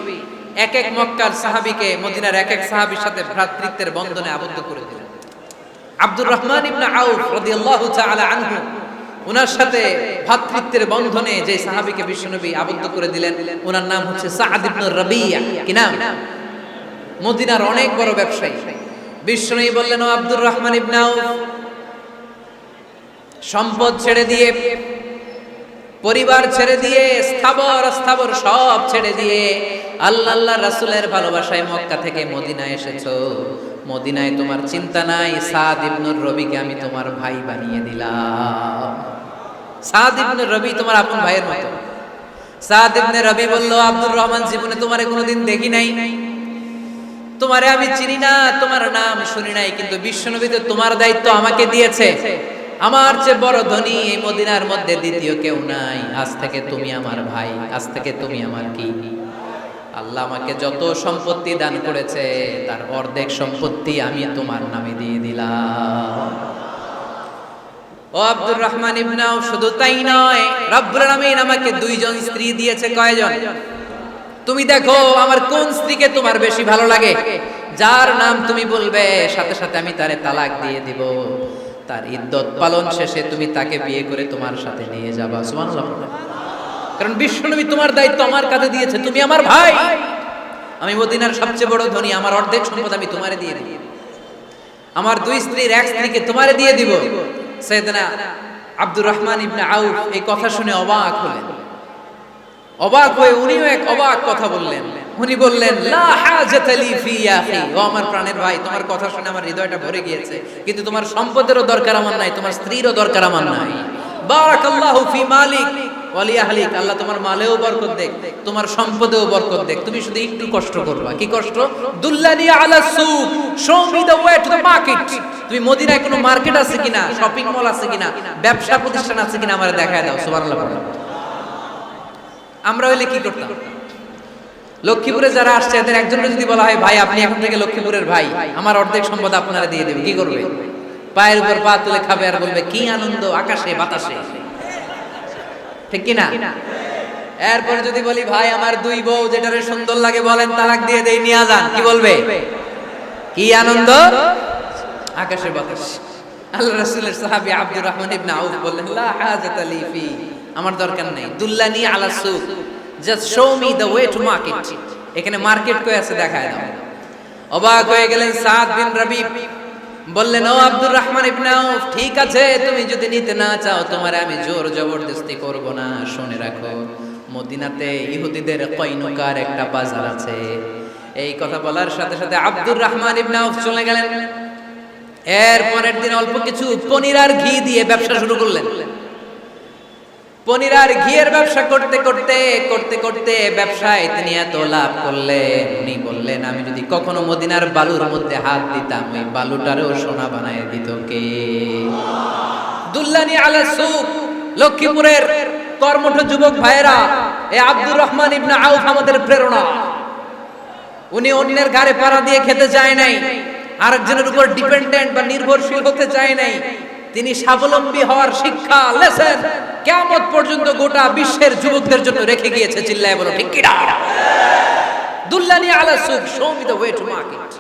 এক এক মক্কার সাহাবীকে মদিনার এক এক সাহাবীর সাথে ভ্রাতৃত্বের বন্ধনে আবদ্ধ করে দিলেন। আব্দুর রহমান ইবনে আউফ রাদিয়াল্লাহু তাআলা আনহু, ওনার সাথে ভ্রাতৃত্বের বন্ধনে যে সাহাবীকে বিশ্বনবী আবদ্ধ করে দিলেন, ওনার নাম হচ্ছে সাআদ ইবনে রাবিয়া। কি নাম? মদিনার অনেক বড় ব্যবসায়ী। বিশ্বনবী বললেন, ও আব্দুর রহমান ইবনে আউফ, সম্পদ ছেড়ে দিয়ে, পরিবার ছেড়ে দিয়ে, স্থাবর সব ছেড়ে দিয়ে আল্লাহ রাসূলের ভালোবাসায় মক্কা থেকে মদিনায় এসেছো। মদিনায় তোমার চিন্তা নাই, সাদ ইবনে রবিকে আমি তোমার ভাই বানিয়ে দিলাম। সাদ ইবনে রবি তোমার আপন ভাইয়ের মতো। সাদ ইবনে রবি বলল, আব্দুর রহমান, জীবনে তোমারে কোনোদিন দেখি নাই, তোমারে আমি চিনি না, তোমার নাম শুনি নাই, কিন্তু বিশ্বনবী তো তোমার দায়িত্ব আমাকে দিয়েছে। আমার চেয়ে বড় ধনী এই মদিনার মধ্যে দ্বিতীয় কেউ নাই। আজ থেকে তুমি আমার ভাই, আজ থেকে তুমি আমার কি। আল্লাহ আমাকে যত সম্পত্তি দান করেছে তার অর্ধেক সম্পত্তি আমি তোমার নামে দিয়ে দিলাম। ও আব্দুর রহমান ইবনে আউফ, শুধু তাই নয়, রব্বুল আলামিন আমাকে দুইজন স্ত্রী দিয়েছে। কয়জন? তুমি দেখো আমার কোন স্ত্রীকে তোমার বেশি ভালো লাগে, যার নাম তুমি বলবে সাথে সাথে আমি তারে তালাক দিয়ে দিব। তার ইদ্যত পালন শেষে তুমি তাকে বিয়ে করে তোমার সাথে নিয়ে যাবা। সুবহানাল্লাহ। কারণ বিশ্বনবী তোমার দায়িত্ব আমার কাছে দিয়েছে, তুমি আমার ভাই। আমি মদিনার সবচেয়ে বড় ধনী, আমার অর্ধেক সম্পদ আমি তোমারে দিয়ে দিব। আমার দুই স্ত্রীর এক স্ত্রীকে তোমারে দিয়ে দিব। সাইয়েদনা আব্দুর রহমান ইবনে আউফ এই কথা শুনে অবাক হলেন। অবাক হয়ে উনিও এক অবাক কথা বললেন। উনি বললেন, লা হাজাতা লি ফি ইয়া আখি, ও আমার প্রাণের ভাই, তোমার কথা শুনে আমার হৃদয়টা ভরে গিয়েছে, কিন্তু তোমার সম্পদেরও দরকার আমার নাই, তোমার স্ত্রীরও দরকার আমার নাই। বারাকাল্লাহু ফি মালিক ওয়া লি আহলিক, আল্লাহ তোমার মালেও বরকত দেখ, তোমার সম্পদেও বরকত দেখ। তুমি শুধু একটু কষ্ট করবা। কি কষ্ট? দুল্লানি আলা সুক, show me the way to the market. তুমি মদিনায় কোনো মার্কেট আছে কিনা, শপিং মল আছে কিনা, ব্যবসা প্রতিষ্ঠান আছে কিনা আমারে দেখায় দাও। সুবহানাল্লাহ। আমরা হইলে কি করতাম? লক্ষ্মীপুরে যারা আসছে এদের একজনের যদি বলা হয়, ভাই আপনি এখন থেকে লক্ষ্মীপুরের ভাই, আমার অর্ধেক সম্পদ আপনারা দিয়ে দেবে, কি করবে? পায়ের উপর পা তুলে খাবে আর বলবে কি আনন্দ আকাশে বাতাসে, ঠিক কি না? এরপরে যদি বলি, ভাই আমার দুই বউ যেটারে সুন্দর লাগে বলেন তালাক দিয়ে দেই, নিয়ে যান, কি বলবে? কি আনন্দ আকাশে বাতাস। আল্লাহ রাসূলের সাহাবী আব্দুর রহমান ইবনে আউফ বললেন, লা হাজাতা লি ফি, আমার দরকার নেই। দুল্লানি আলা সুক, just show me the way to market. এখানে মার্কেট কই আছে দেখায় দাও। অবাক হয়ে গেলেন সাদ বিন রবি, বললেন, ও আব্দুর রহমান ইবনে আউফ, ঠিক আছে তুমি যদি নিতে না চাও তোমারে আমি জোর জবরদস্তি করব না। শুনে রাখো, মদিনাতে ইহুদিদের কয়নুকার একটা বাজার আছে। এই কথা বলার সাথে সাথে আব্দুর রহমান ইবনে আউফ চলে গেলেন। এর পরের দিন অল্প কিছু পনির আর ঘি দিয়ে ব্যবসা শুরু করলেন। পনির আর ঘিয়ের ব্যবসা করতে করতে করতে করতে ব্যবসায় তিনি এত লাভ করলেন, উনি বললেন, আমি যদি কখনো মদিনার বালুর মধ্যে হাত দিতাম ওই বালুটারও সোনা বানায় দিত কে? দুল্লানি আলা সুক, লক্ষ্মীপুরের কর্মঠ যুবক ভাইয়েরা, এই আব্দুর রহমান ইবনে আউফ আমাদের প্রেরণা। উনি অন্যের ঘাড়ে পাড়া দিয়ে খেতে চায় নাই, আরেকজনের উপর ডিপেন্ডেন্ট বা নির্ভরশীল হতে চায় নাই। তিনি স্বাবলম্বী হওয়ার শিক্ষা লেসেন কিয়ামত পর্যন্ত গোটা বিশ্বের যুবকদের জন্য রেখে গিয়েছে। চিল্লায় বলো ঠিক কি না? দুল্লানি আলা সুক, show me the way to market.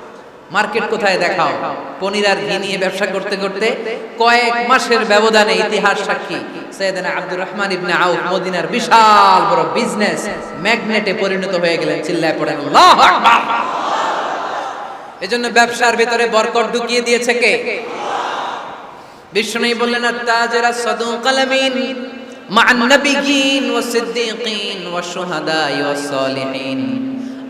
Market কোথায় দেখাও। পনির আর ঘি নিয়ে ব্যবসা করতে করতে কয়েক মাসের ব্যবধানে ইতিহাস সাক্ষী সাইয়েদনা আব্দুর রহমান ইবনে আউফ মদিনার বিশাল বড় বিজনেস ম্যাগনেটে পরিণত হয়ে গেলেন। চিল্লায় পড়েন আল্লাহু আকবার। এজন্য ব্যবসার ভিতরে বরকত ঢুকিয়ে দিয়েছে কে? বিষ্ণু বললেন, আত-তাজিরা সাদুকাল আমিন মা'আন নাবিয়্যিন ওয়াস সিদ্দীকিন ওয়াশ শুহাদা ওয়াস সালিহিন।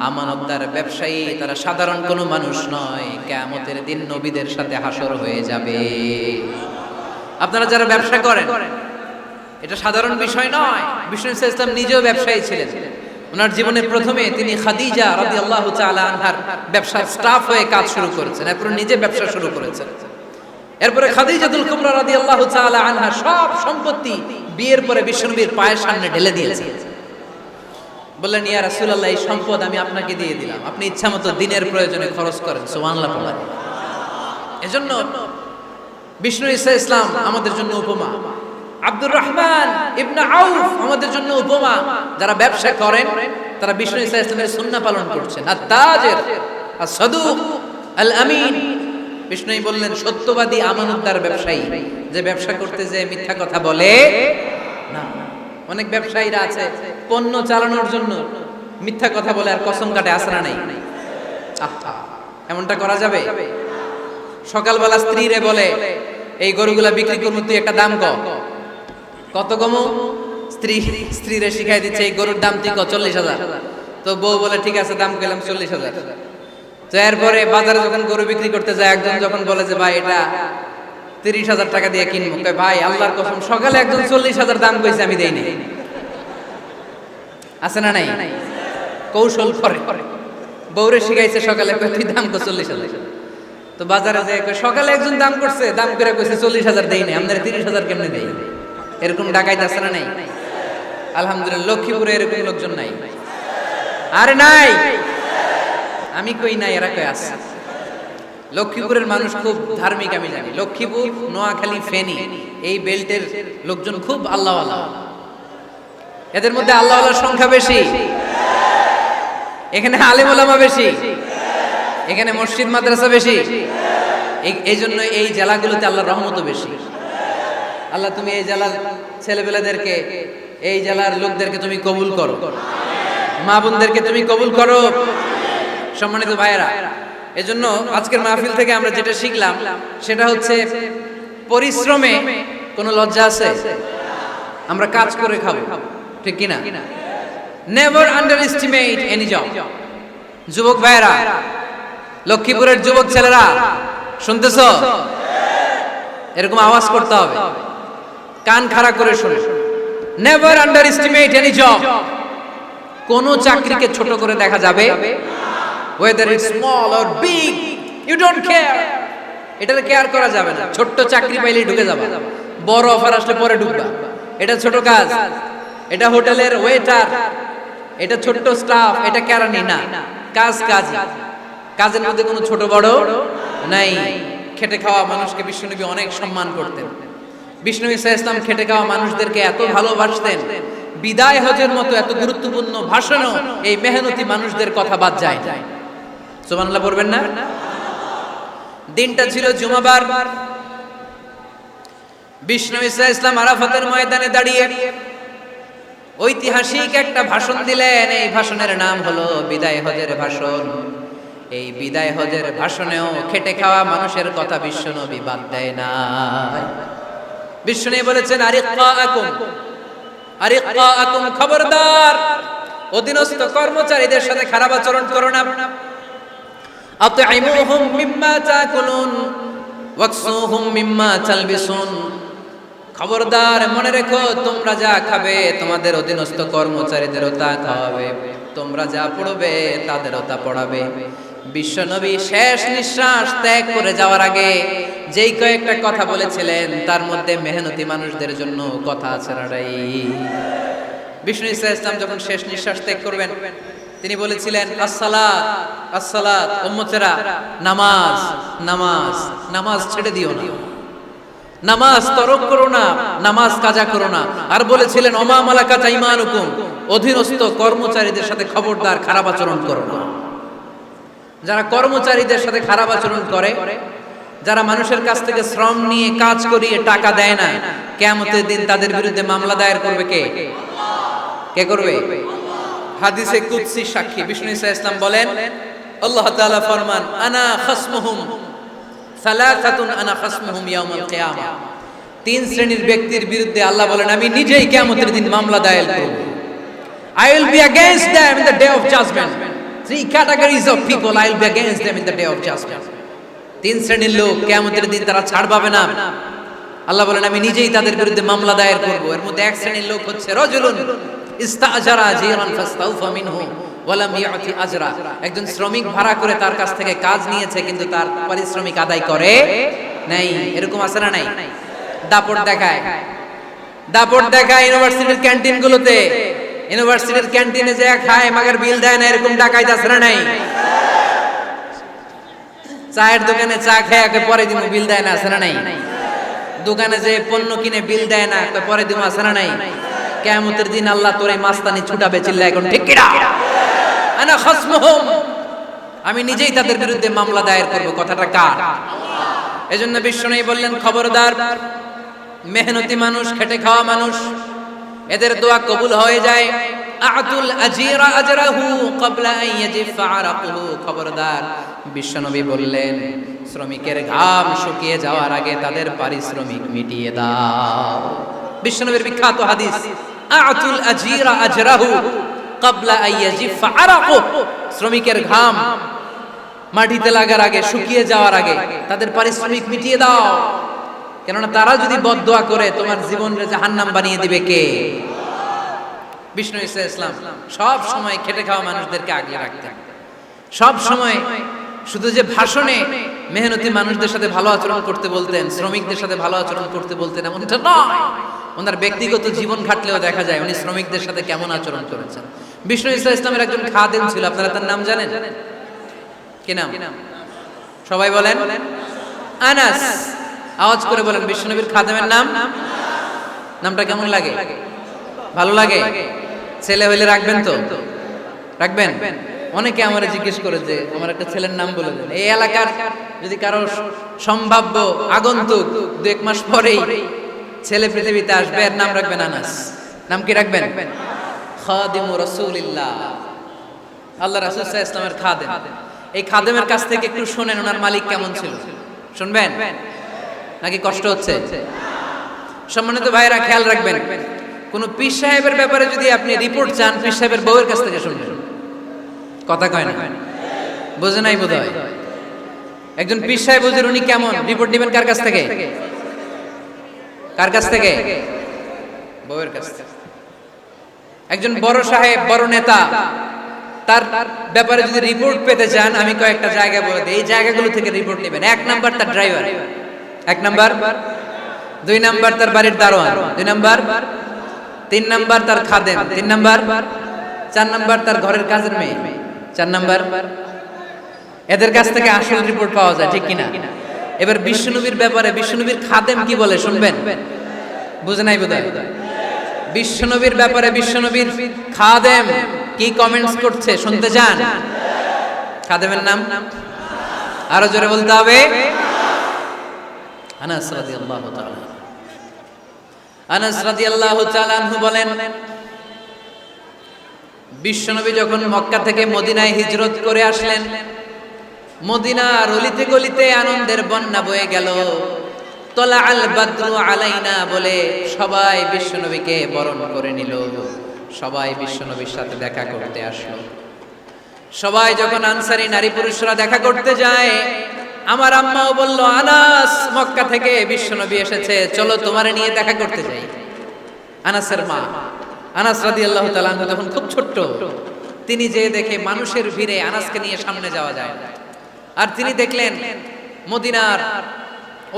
আমানতদার ব্যবসায়ী তারা সাধারণ কোনো মানুষ নয়, কিয়ামতের দিন নবীদের সাথে হাসর হয়ে যাবে। আপনারা যারা ব্যবসা করেন, এটা সাধারণ বিষয় নয়। বিষ্ণু ইসলাম নিজেও ব্যবসায়ী ছিলেন। ওনার জীবনের প্রথমে তিনি খাদিজা রাদিয়াল্লাহু তাআলা আনহার ব্যবসার স্টাফ হয়ে কাজ শুরু করেছেন, এরপর নিজে ব্যবসা শুরু করেছেন। এরপরে খাদিজাতুল কুবরা রাদিয়াল্লাহু তাআলা আনহা সব সম্পত্তি বিয়ের পরে বিশ্বনবীর পায়ের সামনে ঢেলে দিয়েছেন। বললেন, ইয়া রাসূলুল্লাহ, এই সম্পদ আমি আপনাকে দিয়ে দিলাম, আপনি ইচ্ছামতো দিনের প্রয়োজনে খরচ করেন। সুবহানাল্লাহ পড়েন। এজন্য বিষ্ণু ইসলাম আমাদের জন্য উপমা, আব্দুর রহমান ইবনে আউফ আমাদের জন্য উপমা। যারা ব্যবসা করেন তারা বিষ্ণু ইসলামের সুন্নাহ পালন করছেন। আত-তাজির আস-সাদুক আল-আমিন। বিষ্ণুই বললেন, সত্যবাদী আমানতদার ব্যবসায়ী, যে ব্যবসা করতে যে মিথ্যা কথা বলে না। অনেক ব্যবসায়ীরা আছে পণ্য চালানোর জন্য মিথ্যা কথা বলে আর কসম কাটে, আসরা নাই। এমনটা করা যাবে? সকালবেলা স্ত্রীরে বলে, এই গরুগুলা বিক্রি করবো, তুই একটা দাম কত কমো? স্ত্রীরে শিখাই দিচ্ছে, এই গরুর দাম তুই 40,000। তো বউ বলে, ঠিক আছে, দাম কইলাম 40,000। তো এরপরে বাজারে যখন গরু বিক্রি করতে যায়, একজন যখন বলে যে ভাই এটা 30,000 টাকা দিয়ে কিনবো, কয় ভাই আল্লাহর কসম সকালে একজন 40,000 দাম কইছে, আমি দেই নাই। আছে না নাই? কৌশল করে বউরে শিখাইছে সকালে কই তুই দাম কর 40,000। তো বাজারে যায় কই সকালে একজন দাম করছে, দাম করে কইছে 40,000 দেই নাই, আমাদের 30,000 কেমনে দেই? এরকম ডাকাইত আছে না নাই? আলহামদুলিল্লাহ লক্ষ্মীপুরে এরকম লোকজন নাই। আরে নাই, আমি কই নাই, এরা কই আছে। লক্ষ্মীপুরের মানুষ খুব ধার্মিক আমি জানি। লক্ষ্মীপুর, নোয়াখালী, ফেনী এই বেল্টের লোকজন খুব আল্লাহওয়ালা। এদের মধ্যে আল্লাহওয়ালার সংখ্যা বেশি, এখানে আলেম ওলামা বেশি, এখানে মসজিদ মাদ্রাসা বেশি। এই জন্য এই জেলাগুলোতে আল্লাহর রহমতও বেশি। আল্লাহ তুমি এই জেলার ছেলেপেলেদেরকে, এই জেলার লোকদেরকে তুমি কবুল করো, মা বোনদেরকে তুমি কবুল করো। সম্মানিত ভাইয়েরা, এজন্য আজকের মাহফিল থেকে আমরা যেটা শিখলাম সেটা হচ্ছে পরিশ্রমে কোনো লজ্জা আছে? আমরা কাজ করে খাবো, ঠিক কিনা? Never under estimate any job. যুবক ভাইয়েরা, লক্ষ্মীপুরের যুবক ছেলেরা শুনতেছ? এরকম আওয়াজ করতে হবে, কান খাড়া করে শুনে। Never under estimate any job. কোন চাকরিকে ছোট করে দেখা যাবে, whether it's small or big, you don't care. এটাকে কেয়ার করা যাবে না। ছোট্ট চাকরি পাইলেই ঢুকে যাবে, বড় অফার আসলে পরে ঢুকবা। এটা ছোট কাজ, এটা হোটেলের ওয়েটার, এটা ছোট্ট স্টাফ, এটা কেরানি না। কাজ কাজ, কাজের মধ্যে কোনো ছোট বড় নাই। খেটে খাওয়া মানুষকে বিশ্বনবী অনেক সম্মান করতেন। বিশ্বনবী সাল্লাল্লাহু আলাইহি ওয়াসাল্লাম খেটে খাওয়া মানুষদেরকে এত ভালোবাসতেন, বিদায় হজের মতো এত গুরুত্বপূর্ণ ভাষণও এই মেহনতি মানুষদের কথা বাদ যায়। সুবহানাল্লাহ পড়বেন না? দিনটা ছিল জুমাবার। বিশ্বনবী সাল্লাল্লাহু আলাইহি ওয়াসাল্লাম আরাফাতের ময়দানে দাঁড়িয়ে ঐতিহাসিক একটা ভাষণ দিলেন। এই ভাষণের নাম হলো বিদায় হজের ভাষণ। এই বিদায় হজের ভাষণেও খেটে খাওয়া মানুষের কথা বিশ্বনবী বাদ দেয় না। বিশ্বনবী বলেছেন, আরিক্কাকুম, খবরদার, অধীনস্থ কর্মচারীদের সাথে খারাপ আচরণ করো না। আতঈমুহুম মিম্মা তাকুলুন ওয়াকসুহুম মিম্মা তালবিসুন। খবরদার, মনে রেখো, তোমরা যা খাবে তোমাদের অধীনস্থ কর্মচারীদেরও তা খাওয়াবে, তোমরা যা পড়বে তাদেরও তা পড়াবে। বিশ্বনবী শেষ নিঃশ্বাস ত্যাগ করে যাওয়ার আগে যেই কয়েকটা কথা বলেছিলেন তার মধ্যে মেহনতি মানুষদের জন্য কথা আছে নাড়াই। বিষ্ণু ইসা ইসলাম যখন শেষ নিঃশ্বাস ত্যাগ করবেন তিনি বলেছিলেন, আসসালাত আসসালাত, উম্মতেরা নামাজ নামাজ, নামাজ ছেড়ে দিও না, নামাজ তরক করো না, নামাজ কাজা করো না। আর বলেছিলেন, ওমা মালাকাত আইমানুকুম, অধীনস্থ কর্মচারীদের সাথে খবরদার খারাপ আচরণ করো না। যারা কর্মচারীদের সাথে খারাপ আচরণ করে, যারা মানুষের কাছ থেকে শ্রম নিয়ে কাজ করিয়ে টাকা দেয় না, কিয়ামতের দিন তাদের বিরুদ্ধে মামলা দায়ের করবে কে? কে করবে? হাদিসে কুদসি সাক্ষী বিষ্ণু ইসা ইসলাম বলেন, আল্লাহ তাআলা ফরমান, আনা খাসমুহুম সালাসাতুন আনা খাসমুহুম ইয়াউমাল কিয়ামা। তিন শ্রেণীর ব্যক্তির বিরুদ্ধে আল্লাহ বলেন, আমি নিজেই কিয়ামতের দিন মামলা দায়ের করব। I will be against them in the day of judgment. Three categories of people, I will be against them in the day of judgment. তিন শ্রেণীর লোক কিয়ামতের দিন তারা ছাড় পাবে না। আল্লাহ বলেন, আমি নিজেই তাদের বিরুদ্ধে মামলা দায়ের করব। এর মধ্যে এক শ্রেণীর লোক হচ্ছে রাজুলুন ইস্তাজারা জিরান ফাস্তাউফা মিনহু ওয়া লাম ইয়াতি আজরা। একজন শ্রমিক ভাড়া করে তার কাছ থেকে কাজ নিয়েছে কিন্তু তার পারিশ্রমিক আদায় করে নাই। এরকম আছে না নাই? দাপট দেখায়, দাপট দেখায় ইউনিভার্সিটির ক্যান্টিনগুলোতে। ইউনিভার্সিটির ক্যান্টিনে যে খায় মাগার বিল দেয় না, এরকম ডাকাইত আছে না নাই? চায়ের দোকানে চা খেয়ে পরে দিমু, বিল দেয় না, আছে না নাই? দোকানে যে পণ্য কিনে বিল দেয় না, পরে দিমু, আছে না নাই? কিয়ামতের দিন আল্লাহ তোরে মাস্তানি ছুটাবে, চিল্লা এখন ঠিক কিনা? আনা খাসমুহুম, আমি নিজেই তাদের বিরুদ্ধে মামলা দায়ের করব। কথাটা কার? এজন্য বিশ্বনবী বললেন, খবরদার, মেহনতি মানুষ, খেটে খাওয়া মানুষ, এদের দোয়া কবুল হয়ে যায়। আতুল আজিরা আজরাহু ক্বাবলা আন ইয়াজিফা আরাকুহু। খবরদার, বিশ্বনবী বললেন, শ্রমিকের ঘাম শুকিয়ে যাওয়ার আগে তাদের পারিশ্রমিক মিটিয়ে দাও। বিশ্বনবীর বিখ্যাত হাদিস, আতুল আজিরা আজরাহু ক্বাবলা আন ইয়াজিফা আরাকুহু। শ্রমিকের ঘাম মাটিতে লাগার আগে, শুকিয়ে যাওয়ার আগে তাদের পারিশ্রমিক মিটিয়ে দাও। কেননা তারা যদি বদদোয়া করে তোমার জীবনকে জাহান্নাম বানিয়ে দিবে কে? বিষ্ণু ইসা ইসলাম সব সময় খেটে খাওয়া মানুষদেরকে আগলে রাখতেন। সব সময় শুধু যে ভাষণে মেহনতি মানুষদের সাথে ভালো আচরণ করতে বলতেন, শ্রমিকদের সাথে ভালো আচরণ করতে বলতেন, এমনটা নয়। ওনার ব্যক্তিগত জীবন ঘাটলেও দেখা যায় উনি শ্রমিকদের সাথে কেমন আচরণ করেছেন। বিষ্ণু ঈসা ইসলামের একজন খাদেম ছিল, আপনারা তার নাম জানেন? কি নাম? সবাই বলেন আনাস। আওয়াজ করে বলেন বিশ্বনবীর খাদেমের নাম। নামটা কেমন লাগে? ভালো লাগে? ছেলে হইলে রাখবেন তো? রাখবেন? অনেকে আমারে জিজ্ঞেস করে যে আমার একটা ছেলের নাম বলে দেন। এই এলাকার যদি কারো সম্ভাব্য আগন্তুক 2-1 মাস পরেই ছেলে পৃথিবীতে আসবে, এর নাম রাখবেন আনাস। নাম কি রাখবেন? খাদিমু রাসূলিল্লাহ, আল্লাহ রাসূল সাল্লাল্লাহু আলাইহি ওয়াসাল্লামের খাদেম। এই খাদেমের কাছ থেকে একটু শুনেন ওনার মালিক কেমন ছিল। শুনবেন নাকি কষ্ট হচ্ছে? সম্মানিত ভাইরা খেয়াল রাখবেন, কোন পীর সাহেবের ব্যাপারে যদি আপনি রিপোর্ট চান, পীর সাহেবের বউয়ের কাছ থেকে শুনবেন। কথা কয় না? বোঝে নাই বোধহয়। একজন পীর সাহেব হুজুর উনি কেমন, রিপোর্ট দিবেন কার কাছ থেকে? কার কাছ থেকে? বউয়ের কাছ থেকে। একজন বড় সাহেব, বড় নেতা, তার ব্যাপারে যদি রিপোর্ট পেতে চান, আমি কয়েকটা জায়গা বলে দিই, এই জায়গাগুলো থেকে রিপোর্ট নেবেন। 1 নাম্বার তার ড্রাইভার, 1 নাম্বার। 2 নাম্বার তার বাড়ির দারোয়ান, 2 নাম্বার। 3 নাম্বার তার খাদেম, 3 নাম্বার। 4 নাম্বার তার ঘরের কাজের মেয়ে, 4 নাম্বার। এদের কাছ থেকে আসল রিপোর্ট পাওয়া যায়, ঠিক কিনা? এবার বিশ্বনবীর ব্যাপারে বিশ্বনবীর খাদেম কি বলে শুনবেন? বুঝে নাই বোধহয়। বিশ্বনবীর ব্যাপারে বিশ্বনবীর খাদেম কি কমেন্টস করছে শুনতে চান? খাদেমের নাম আরো জোরে বলতে হবে। আনাস রাদিয়াল্লাহু তাআলা, আনাস রাদিয়াল্লাহু তাআলা আনহু বলেন, বিশ্বনবী যখন মক্কা থেকে মদিনায় হিজরত করে আসলেন, মদিনার অলিতে গলিতে আনন্দের বন্যা বয়ে গেল। তলা আল বাদরু আলাইনা বলে সবাই বিশ্বনবীকে বরণ করে নিল, সবাই বিশ্বনবীর সাথে দেখা করতে আসলো। সবাই যখন আনসারী নারী পুরুষরা দেখা করতে যায়, আমার আম্মাও বলল, আনাস মক্কা থেকে বিশ্বনবী এসেছে, চলো তোমারে নিয়ে দেখা করতে যাই। আনাসের মা আনাস রাদিয়াল্লাহু তাআলা আনহু তখন খুব ছোট্ট, তিনি যে দেখে মানুষের ভিড়ে আনাসকে নিয়ে সামনে যাওয়া যায় না। আর তিনি দেখলেন মদিনার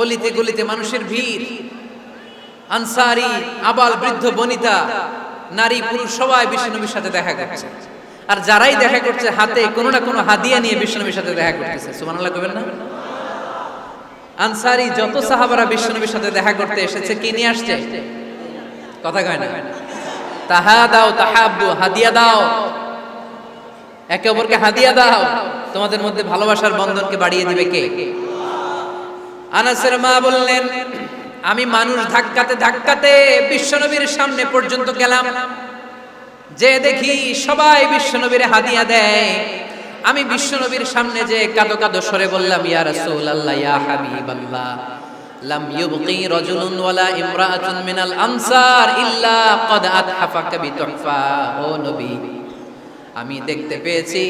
অলিতে গলিতে মানুষের ভিড়, আনসারী আবাল বৃদ্ধ বনিতা নারী পুরুষ সবাই বিশ্বনবীর সাথে দেখা করছে। আর যারাই দেখা করছে হাতে কোনো না কোনো হাদিয়া নিয়ে বিশ্বনবীর সাথে দেখা করতেছে। সুবহানাল্লাহ কইবেন না? আনসারী যত সাহাবারা বিশ্বনবীর সাথে দেখা করতে এসেছে, কি নিয়ে আসছে? কথা কয় না? তাহাদাও তাহাব্বু, হাদিয়া দাও, একে অপরকে হাদিয়া দাও, তোমাদের মধ্যে ভালোবাসার বন্ধনকে বাড়িয়ে দিবে কে? আনাসের মা বললেন, আমি মানুষ ধাক্কাতে ধাক্কাতে বিশ্বনবীর সামনে পর্যন্ত গেলাম, যে দেখি সবাই বিশ্বনবীর হাদিয়া দেয়। আমি বিশ্বনবীর সামনে যে কাঁদো কাঁদো স্বরে বললাম, ইয়া রাসূলুল্লাহ ইয়া হাবিবাল্লাহ, লাম ইউবকি রাজুলুন ওয়ালা ইমরাআতুন মিনাল আনসার ইল্লা ক্বাদ আতহাফাকা বিতুহফা। ও নবী, আমি দেখতে পেয়েছি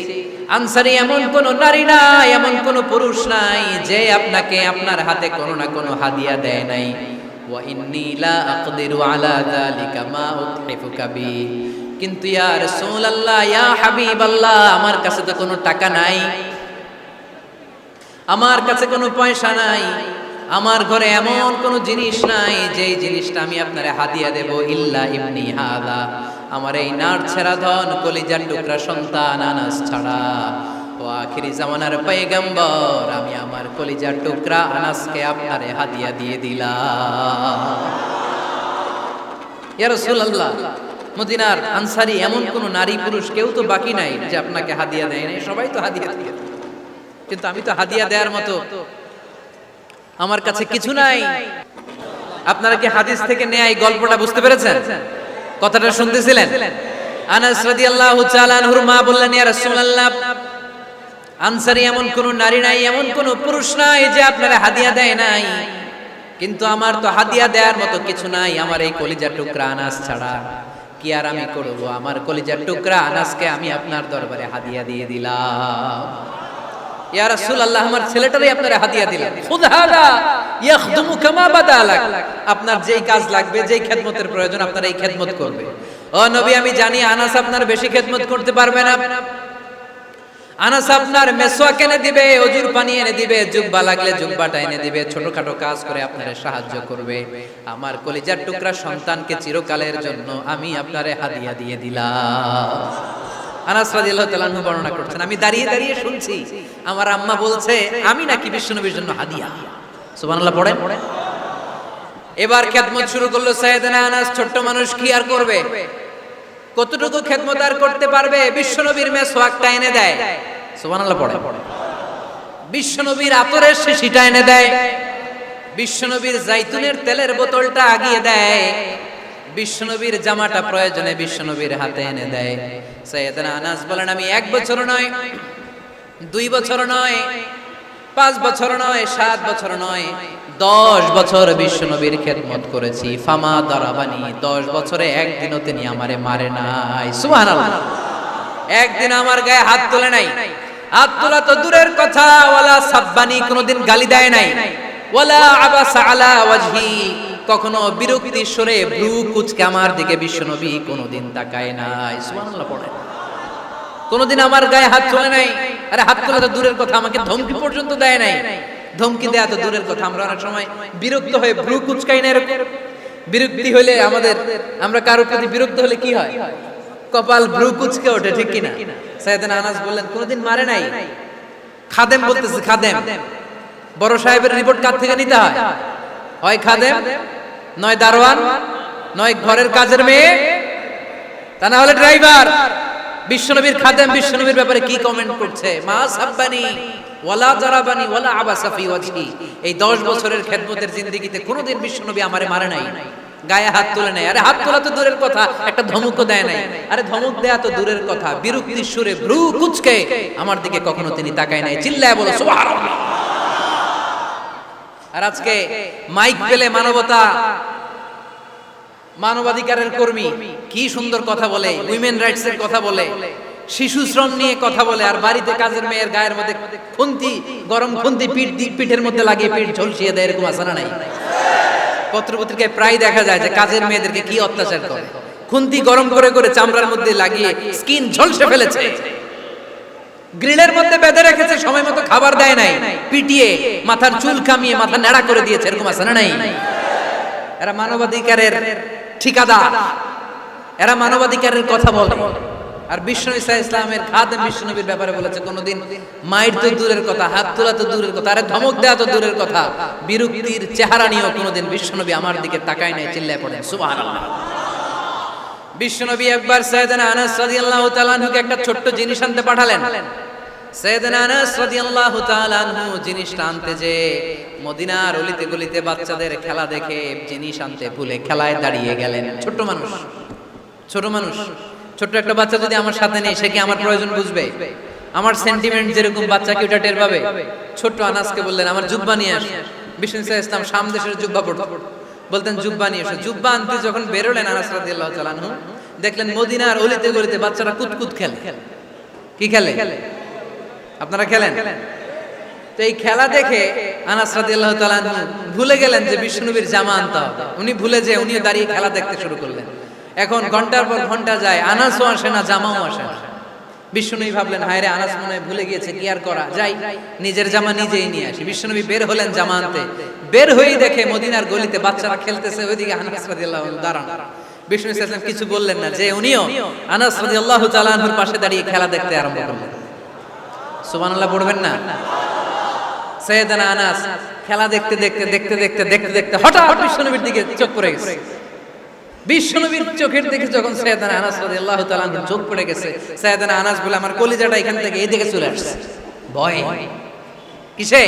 আনসারী এমন কোন নারী নাই, এমন কোন পুরুষ নাই যে আপনাকে আপনার হাতে কোনো না কোনো হাদিয়া দেয় নাই। ওয়া ইন্নী লা আকদিরু আলা যালিকা মা উতহিফুকা বি, কিন্তু ইয়া রাসূলুল্লাহ ইয়া হাবিবাল্লাহ, আমার কাছে তো কোনো টাকা নাই, আমার কাছে কোনো পয়সা নাই, আমার ঘরে এমন কোনো জিনিস নাই যেই জিনিসটা আমি আপনারে হাদিয়া দেব। ইল্লা ইবনি হাদা, আমার এই নার ছেড়া ধন কলিজার টুকরা সন্তান আনাস ছাড়া। ও আখিরি জামানার পয়গম্বর, আমি আমার কলিজার টুকরা আনাসকে আপনারে হাদিয়া দিয়ে দিলাম। ইয়া রাসূলুল্লাহ, মদিনার আনসারী এমন কোন নারী পুরুষ কেউ তো বাকি নাই যে আপনাকে হাদিয়া দেয় নাই, সবাই তো হাদিয়া দিয়ে, কিন্তু আমি তো হাদিয়া দেওয়ার মতো আমার কাছে কিছু নাই। আপনারা কি হাদিস থেকে নেয়া এই গল্পটা বুঝতে পেরেছেন? কথাটা শুনতেছিলেন? আনাস রাদিয়াল্লাহু তাআলা আনহুর মা বললেন, ইয়া রাসূলুল্লাহ, আনসারী এমন কোন নারী নাই, এমন কোন পুরুষ নাই যে আপনারা হাদিয়া দেয় নাই, কিন্তু আমার তো হাদিয়া দেওয়ার মতো কিছু নাই আমার এই কলিজার টুকরা আনাস ছাড়া। কি আর আমি করব, আমার কলিজার টুকরা আনাসকে আমি আপনার দরবারে হাদিয়া দিয়ে দিলাম। ইয়া রাসূলুল্লাহ, আমার ছেলেটারই আপনারা হাদিয়া দিলেন। খুদ হাদা ইয়াখদুমু কামা বাদালাক, আপনার যেই কাজ লাগবে, যেই খেদমতের প্রয়োজন আপনার এই খেদমত করবে। ও নবী, আমি জানি আনাস আপনার বেশি খেদমত করতে পারবে না, আনাস আপনার মেসওয়াক এনে দিবে, অজুর পানি এনে দিবে, জুব্বা লাগলে জুব্বাটা এনে দিবে, ছোটখাটো কাজ করে আপনারে সাহায্য করবে। আমার কলিজার টুকরা সন্তানকে চিরকালের জন্য আমি আপনারে হাদিয়া দিয়ে দিলাম। আনাস রাদিয়াল্লাহু তাআলা আনহু বর্ণনা করছেন, আমি দাঁড়িয়ে দাঁড়িয়ে শুনছি আমার আম্মা বলছে আমি নাকি বিশ্বনবীর জন্য হাদিয়া। সুবহানাল্লাহ পড়েন। এবার খেদমত শুরু করলো সাইয়েদনা আনাস। ছোট্ট মানুষ কি আর করবে, কতটুকু খেদমত আর করতে পারবে? বিশ্বনবীর মেসওয়াকটা এনে দেয়। সুবহানাল্লাহ পড়ে। বিশ্বনবীর আতরের শিশিটা এনে দেয়, বিশ্বনবীর জাইতুনের তেলের বোতলটা আগিয়ে দেয়, বিশ্বনবীর জামাটা প্রয়োজনে বিশ্বনবীর হাতে এনে দেয়। সাইয়েদনা আনাস বলেন, আমি 1 বছর নয়, 2 বছর নয়, 5 বছর নয়, 7 বছর নয়, 10 বছর বিশ্বনবীর খেদমত করেছি। ফামা দারাবানি, 10 বছরে একদিনও তিনি আমারে মারে নাই। সুবহানাল্লাহ। একদিন আমার গায়ে হাত তোলে নাই। হাত তোলা তো দূরের কথা, ওয়ালা সাব্বানি, কোনদিন গালি দেয় নাই। ওয়ালা আবাসা আলা ওয়াজহি, কখনো বিরক্তি সুরে ভ্রু কুঁচকে আমার দিকে বিশ্বনবী কোনদিন তাকায় নাই। সুবহানাল্লাহ পড়ে। কোনদিন আমার গায়ে হাত তোলে নাই। আরে হাত তোলা তো দূরের কথা, আমাকে ধমকি পর্যন্ত দেয় নাই। ধমকি দেয়া তো দূরের কথা, আমরা অনেক সময় বিরক্ত হয়ে ভ্রু কুঁচকাই না। এরকম বিরক্তি হলে আমরা কারোর প্রতি বিরক্ত হলে কি হয়? কপাল ভ্রু কুঁচকে ওঠে, ঠিক কিনা? সাইয়েদনা আনাস বললেন, কোনদিন মারে নাই। খাদেম বলতেছে, খাদেম, বড় সাহেবের রিপোর্ট কার থেকে নিতে হয়? হয় খাদেম, নয় দারোয়ান, নয় ঘরের কাজের মেয়ে, তা না হলে ড্রাইভার। বিশ্বনবীর খাদেম বিশ্বনবীর ব্যাপারে কি কমেন্ট করছে? মা সাব্বানি ওয়ালা জারাবানি ওয়ালা আবাসা ফি ওয়াজহি। এই 10 বছরের খেদমতের জিন্দেগিতে কোনোদিন বিশ্বনবী আমারে মারে নাই, গায়ে হাত তুলে নাই। আরে হাত তোলা তো দূরের কথা, একটা ধমকও দেয় নাই। আরে ধমক দেয়া তো দূরের কথা, বিরক্তির সুরে ভ্রু কুঁচকে আমার দিকে কখনো তিনি তাকায় নাই। চিল্লায় বলো সুবহানাল্লাহ। আর আজকে মাইক পেলে মানবতা, মানবাধিকারের কর্মী কি সুন্দর কথা বলে, উইমেন রাইটস এর কথা বলে, শিশু শ্রম নিয়ে কথা বলে, আর বাড়িতে কাজের মেয়ের গায়ের মধ্যে খুন্তি, গরম খুন্তি পিঠের মধ্যে লাগিয়ে পিঠ ঝলসিয়ে দেয়। এরকম আছে না নাই? পত্রপত্রিকায় প্রায় দেখা যায় যে কাজের মেয়েদেরকে কি অত্যাচার করে। খুন্তি গরম করে করে চামড়ার মধ্যে লাগিয়ে স্কিন ঝলসে ফেলেছে, গ্রিলের মধ্যে বেঁধে রেখেছে, সময় মতো খাবার দেয় নাই, পিটিয়ে মাথার চুল কামিয়ে মাথা নেড়া করে দিয়েছে। এরকম আছে না নাই? এরা মানবাধিকারের ঠিকাদার, এরা মানবাধিকারের কথা বলে। আর বিশ্বনবী সাল্লাল্লাহু আলাইহি ওয়াসাল্লামের খাদেম বিশ্বনবীর ব্যাপারে বলেছে, কোনদিন মাইর তো দূরের কথা, হাত তোলা তো দূরের কথা, আরে ধমক দেয়া তো দূরের কথা, বিরক্তির চেহারা নিয়েও কোনদিন বিশ্বনবী আমার দিকে তাকায় নাই। চিল্লায় পড়েন সুবহানাল্লাহ। বিশ্বনবী একবার সাইয়েদনা আনাস রাদিয়াল্লাহু তাআলা আনহুকে একটা ছোট্ট জিনিস আনতে পাঠালেন। সাইয়েদনা আনাস রাদিয়াল্লাহু তাআলা আনহু জিনিসটা আনতে যে মদিনার অলিতে গলিতে বাচ্চাদের খেলা দেখে জিনিস আনতে ভুলে খেলায় দাঁড়িয়ে গেলেন। ছোট মানুষ, ছোট্ট একটা বাচ্চা যদি আমার সাথে নেই, সে কি আমার প্রয়োজন বুঝবে? আমার সেন্টিমেন্ট যেরকম বাচ্চা কি ওটা টের পাবে? ছোট্ট আনাসকে বললেন, আমার জুব্বা নিয়ে আস। বিষ্ণু ইসলাম শাম দেশের জুব্বা পড়তো, বলতেন জুব্বা নিয়ে এসো। জুব্বা আনতে যখন বেরোলেন আনাস রাদিয়াল্লাহু তাআলা আনহু, দেখলেন মদিনার অলিতে গলিতে বাচ্চারা কুতকুত খেলে। কি খেলে? আপনারা খেলেন? তো এই খেলা দেখে আনাস রাদিয়াল্লাহু তাআলা আনহু ভুলে গেলেন যে বিশ্বনবীর জামা আনতে হবে। উনি ভুলে যে উনিও দাঁড়িয়ে খেলা দেখতে শুরু করলেন। এখন ঘন্টার পর ঘন্টা যায়, আনাসও আসে না, জামাও আসে না। বিশ্বনবী ভাবলেন, হায় রে, আনাস মনে হয় ভুলে গিয়েছে, কি আর করা যায়, নিজের জামা নিজেই নিয়ে আসি। বিশ্বনবী বের হলেন জামা আনতে। বের হয়েই দেখে মদিনার গলিতে বাচ্চারা খেলতেছে, ওইদিকে আনাস রাদিয়াল্লাহু আনহু দাঁড়ান। বিষ্ণু ইসলাম কিছু বললেন না, যে উনিও আনাস রাদিয়াল্লাহু তাআলা আনহুর পাশে দাঁড়িয়ে খেলা দেখতে আরম্ভ করলেন। সুবহানাল্লাহ পড়বেন না? সাইয়েদনা আনাস খেলা দেখতে দেখতে দেখতে দেখতে দেখতে দেখতে হঠাৎ বিশ্বনবীর দিকে চোখ পড়ে গেছে। বিশ্বনবীর চোখের দিকে যখন সাইয়েদনা আনাস রাদিয়াল্লাহু তাআলা আনহু চোখ পড়ে গেছে, সাইয়েদনা আনাস বলে, আমার কলিজাটা এখান থেকে এই দিকে চলে আসছে। ভয়। কিসে?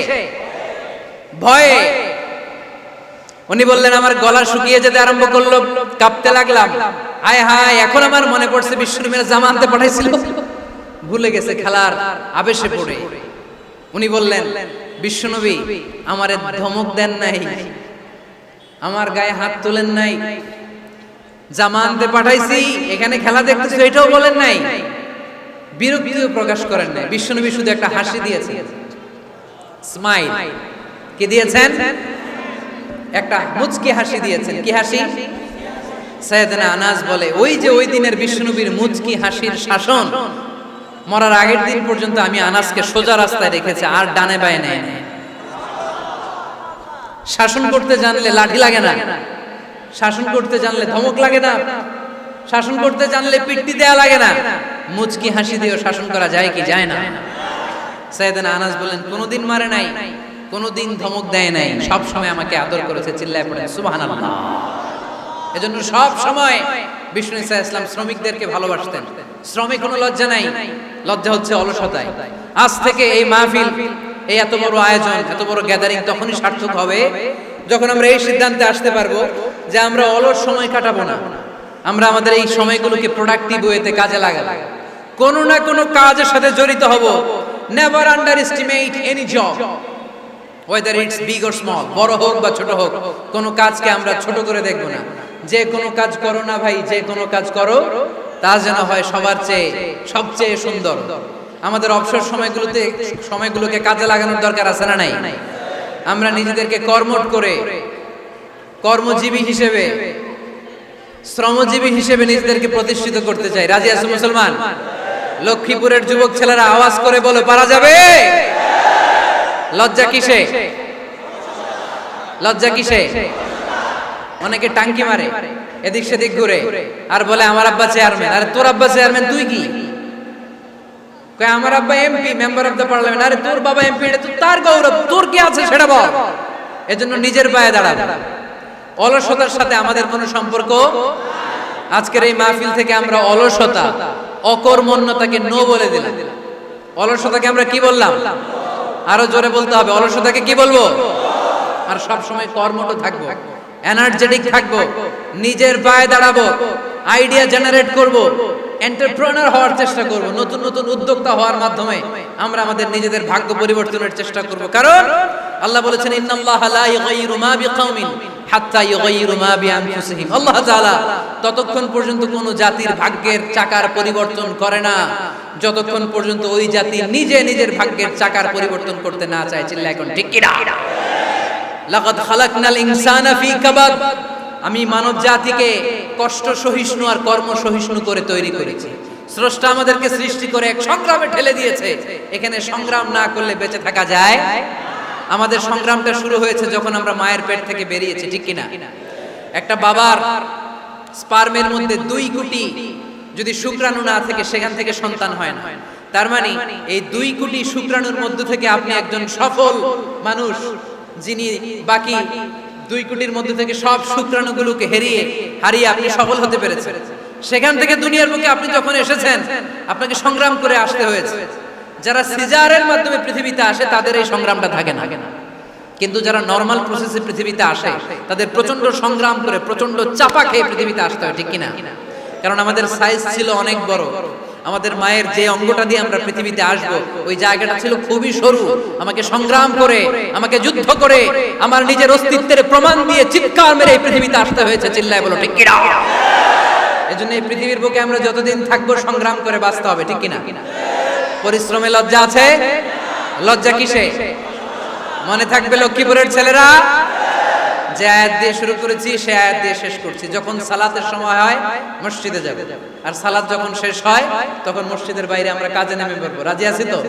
ভয়ে। উনি বললেন, আমার গলা শুকিয়ে যেতে আরম্ভ করলো, কাঁপতে লাগলাম। হায় হায়, এখন আমার মনে পড়ছে বিশ্বনবীর জামা আনতে পাঠাইছিল, ভুলে গেছে খেলার আবেশে পড়ে। উনি বললেন, বিশ্বনবী আমারে ধমক দেন নাই, আমার গায়ে হাত তোলেন নাই, জামা আনতে পাঠাইছি, এখানে খেলা দেখতেছো এটাও বলেন নাই, বিরক্তিও প্রকাশ করেন নাই। বিশ্বনবী শুধু একটা হাসি দিয়েছেন, স্মাইল। কি দিয়েছেন? একটা মুচকি হাসি দিয়েছেন। কি হাসি? সাইয়েদনা আনাস বলে, ওই যে ওই দিনের বিশ্বনবীর মুচকি হাসির শাসন মরার আগের দিন পর্যন্ত আমি আনাসকে সোজা রাস্তায় রেখেছি, আর ডানে বায়ে নেয় না। শাসন করতে জানলে লাঠি লাগে না, শাসন করতে জানলে ধমক লাগে না, শাসন করতে জানলে পিট্টি দেয়া লাগে না, মুচকি হাসি দিয়েও শাসন করা যায় কি যায় না? সাইয়েদনা আনাস বলেন কোনোদিন মারে নাই, কোনোদিন ধমক দেয় নাই, সব সময় আমাকে আদর করেছে। চিল্লায় পড়েন সুবহানাল্লাহ। এজন্য সব সময় বিষ্ণু ঈসা ইসলাম শ্রমিকদেরকে ভালোবাসতেন। শ্রমে কোনো লজ্জা নাই, লজ্জা হচ্ছে অলসতায়। আজ থেকে এই মাহফিল, এই এত বড় আয়োজন, এত বড় গ্যাদারিং তখনই সার্থক হবে যখন আমরা এই সিদ্ধান্তে আসতে পারবো যে আমরা অলস সময় কাটাবো না, আমরা আমাদের এই সময়গুলোকে প্রোডাক্টিভ ওয়েতে কাজে লাগাবো, কোনো না কোনো কাজের সাথে জড়িত হব। Never underestimate any job, whether it's big or small, বড় হোক বা ছোট হোক, কোনো কাজকে আমরা ছোট করে দেখব না। যে কোনো কাজ করো না ভাই, যে কোনো কাজ করো তা যেন হয় সবার চেয়ে সবচেয়ে সুন্দর। আমাদের অবসর সময়গুলোকে কাজে লাগানোর দরকার আছে না নাই? আমরা নিজেদেরকে কর্মঠ করে, কর্মজীবী হিসেবে, শ্রমজীবী হিসেবে নিজেদেরকে প্রতিষ্ঠিত করতে চাই। রাজি আছো মুসলমান? লক্ষ্মীপুরের যুবক ছেলেরা আওয়াজ করে বলো পারা যাবে? লজ্জা কিসে? লজ্জা কিসে? অনেকে টাঙ্কি মারে, এদিক সেদিক ঘুরে আর বলে আমার আব্বা চেয়ারম্যান। আরে তোর আব্বা চেয়ারম্যান, তুই কি? কয় আমার আব্বা MP, member of the parliament. আরে তোর বাবা এমপি, এটা তো তার গৌরব, তোর কি আছে সেটা বল। এজন্য নিজের পায়ে দাঁড়াবো। অলসতার সাথে আমাদের কোনো সম্পর্ক। আজকের এই মাহফিল থেকে আমরা অলসতা, অকর্মণ্যতাকে নো বলে দিলাম। অলসতাকে আমরা কি বললাম? আরো জোরে বলতে হবে, অলসতাকে কি বলবো? আর সব সময় কর্মঠ থাকবো, এনার্জেটিক থাকবো, নিজের পায়ে দাঁড়াবো, আইডিয়া জেনারেট করব, এন্টারপ্রেনার হওয়ার চেষ্টা করব, নতুন নতুন উদ্যোক্তা হওয়ার মাধ্যমে আমরা আমাদের নিজেদের ভাগ্য পরিবর্তনের চেষ্টা করব। কারণ আল্লাহ বলেছেন ইন্নাল্লাহা লা ইউগাইয়িরু মা বিকাউমিন হাত্তা ইউগাইয়িরু মা বিআনফুসিহিম। আল্লাহ তাআলা ততক্ষণ পর্যন্ত কোন জাতির ভাগ্যের চাকার পরিবর্তন করে না যতক্ষণ পর্যন্ত ওই জাতি নিজে নিজের ভাগ্যের চাকার পরিবর্তন করতে না চায়। চিল্লায় এখন ঠিক কি না? লাকাদ খালাকনাল ইনসানা ফি কাবাদ। আমি মানব জাতিকে কষ্ট সহিষ্ণু আর কর্ম সহিষ্ণু করে তৈরি করেছি। স্রষ্টা আমাদেরকে সৃষ্টি করে এক সংগ্রামে ঠেলে দিয়েছে। এখানে সংগ্রাম না করলে বেঁচে থাকা যায়? আমাদের সংগ্রামটা শুরু হয়েছে যখন আমরা মায়ের পেট থেকে বেরিয়েছি, ঠিক কিনা? একটা বাবার স্পার্মের মধ্যে 2 কোটি যদি শুক্রাণু না থাকে সেখান থেকে সন্তান হয় না। তার মানে এই 2 কোটি শুক্রাণুর মধ্য থেকে আপনি একজন সফল মানুষ, যিনি বাকি 2 কোটির মধ্যে থেকে সব শুক্রাণুগুলোকে হারিয়ে আপনি সফল হতে পেরেছেন। সেখান থেকে দুনিয়ার বুকে আপনি যখন এসেছেন আপনাকে সংগ্রাম করে আসতে হয়েছে। যারা সিজারের মাধ্যমে পৃথিবীতে আসে তাদের এই সংগ্রামটা থাকে না, কিন্তু যারা নরমাল প্রসেসে পৃথিবীতে আসে তাদের প্রচন্ড সংগ্রাম করে, প্রচন্ড চাপা খেয়ে পৃথিবীতে আসতে হয়, ঠিক কিনা? কারণ আমাদের সাইজ ছিল অনেক বড়। আমাদের মায়ের যে অঙ্গটা দিয়ে আমরা পৃথিবীতে আসবো ওই জায়গাটা ছিল খুবই সরু। আমাকে সংগ্রাম করে, আমাকে যুদ্ধ করে, আমার নিজের অস্তিত্বের প্রমাণ দিয়ে চিৎকার মেরে এই পৃথিবীতে আসতে হয়েছে। চিল্লায় বলো ঠিক কিনা? এজন্য এই পৃথিবীর বুকে আমরা যতদিন থাকবো সংগ্রাম করে বাঁচতে হবে, ঠিক কিনা? পরিশ্রমে লজ্জা আছে? লজ্জা কিসে? মনে থাকবে লক্ষ্মীপুরের ছেলেরা, যে আয়াত দিয়ে শুরু করেছি সে আয়াত দিয়ে শেষ করছি। যখন সালাতের সময় হয় মসজিদে যাব, আর সালাত যখন শেষ হয় তখন মসজিদের বাইরে আমরা কাজে নেমে পড়বো। রাজি আছি তো?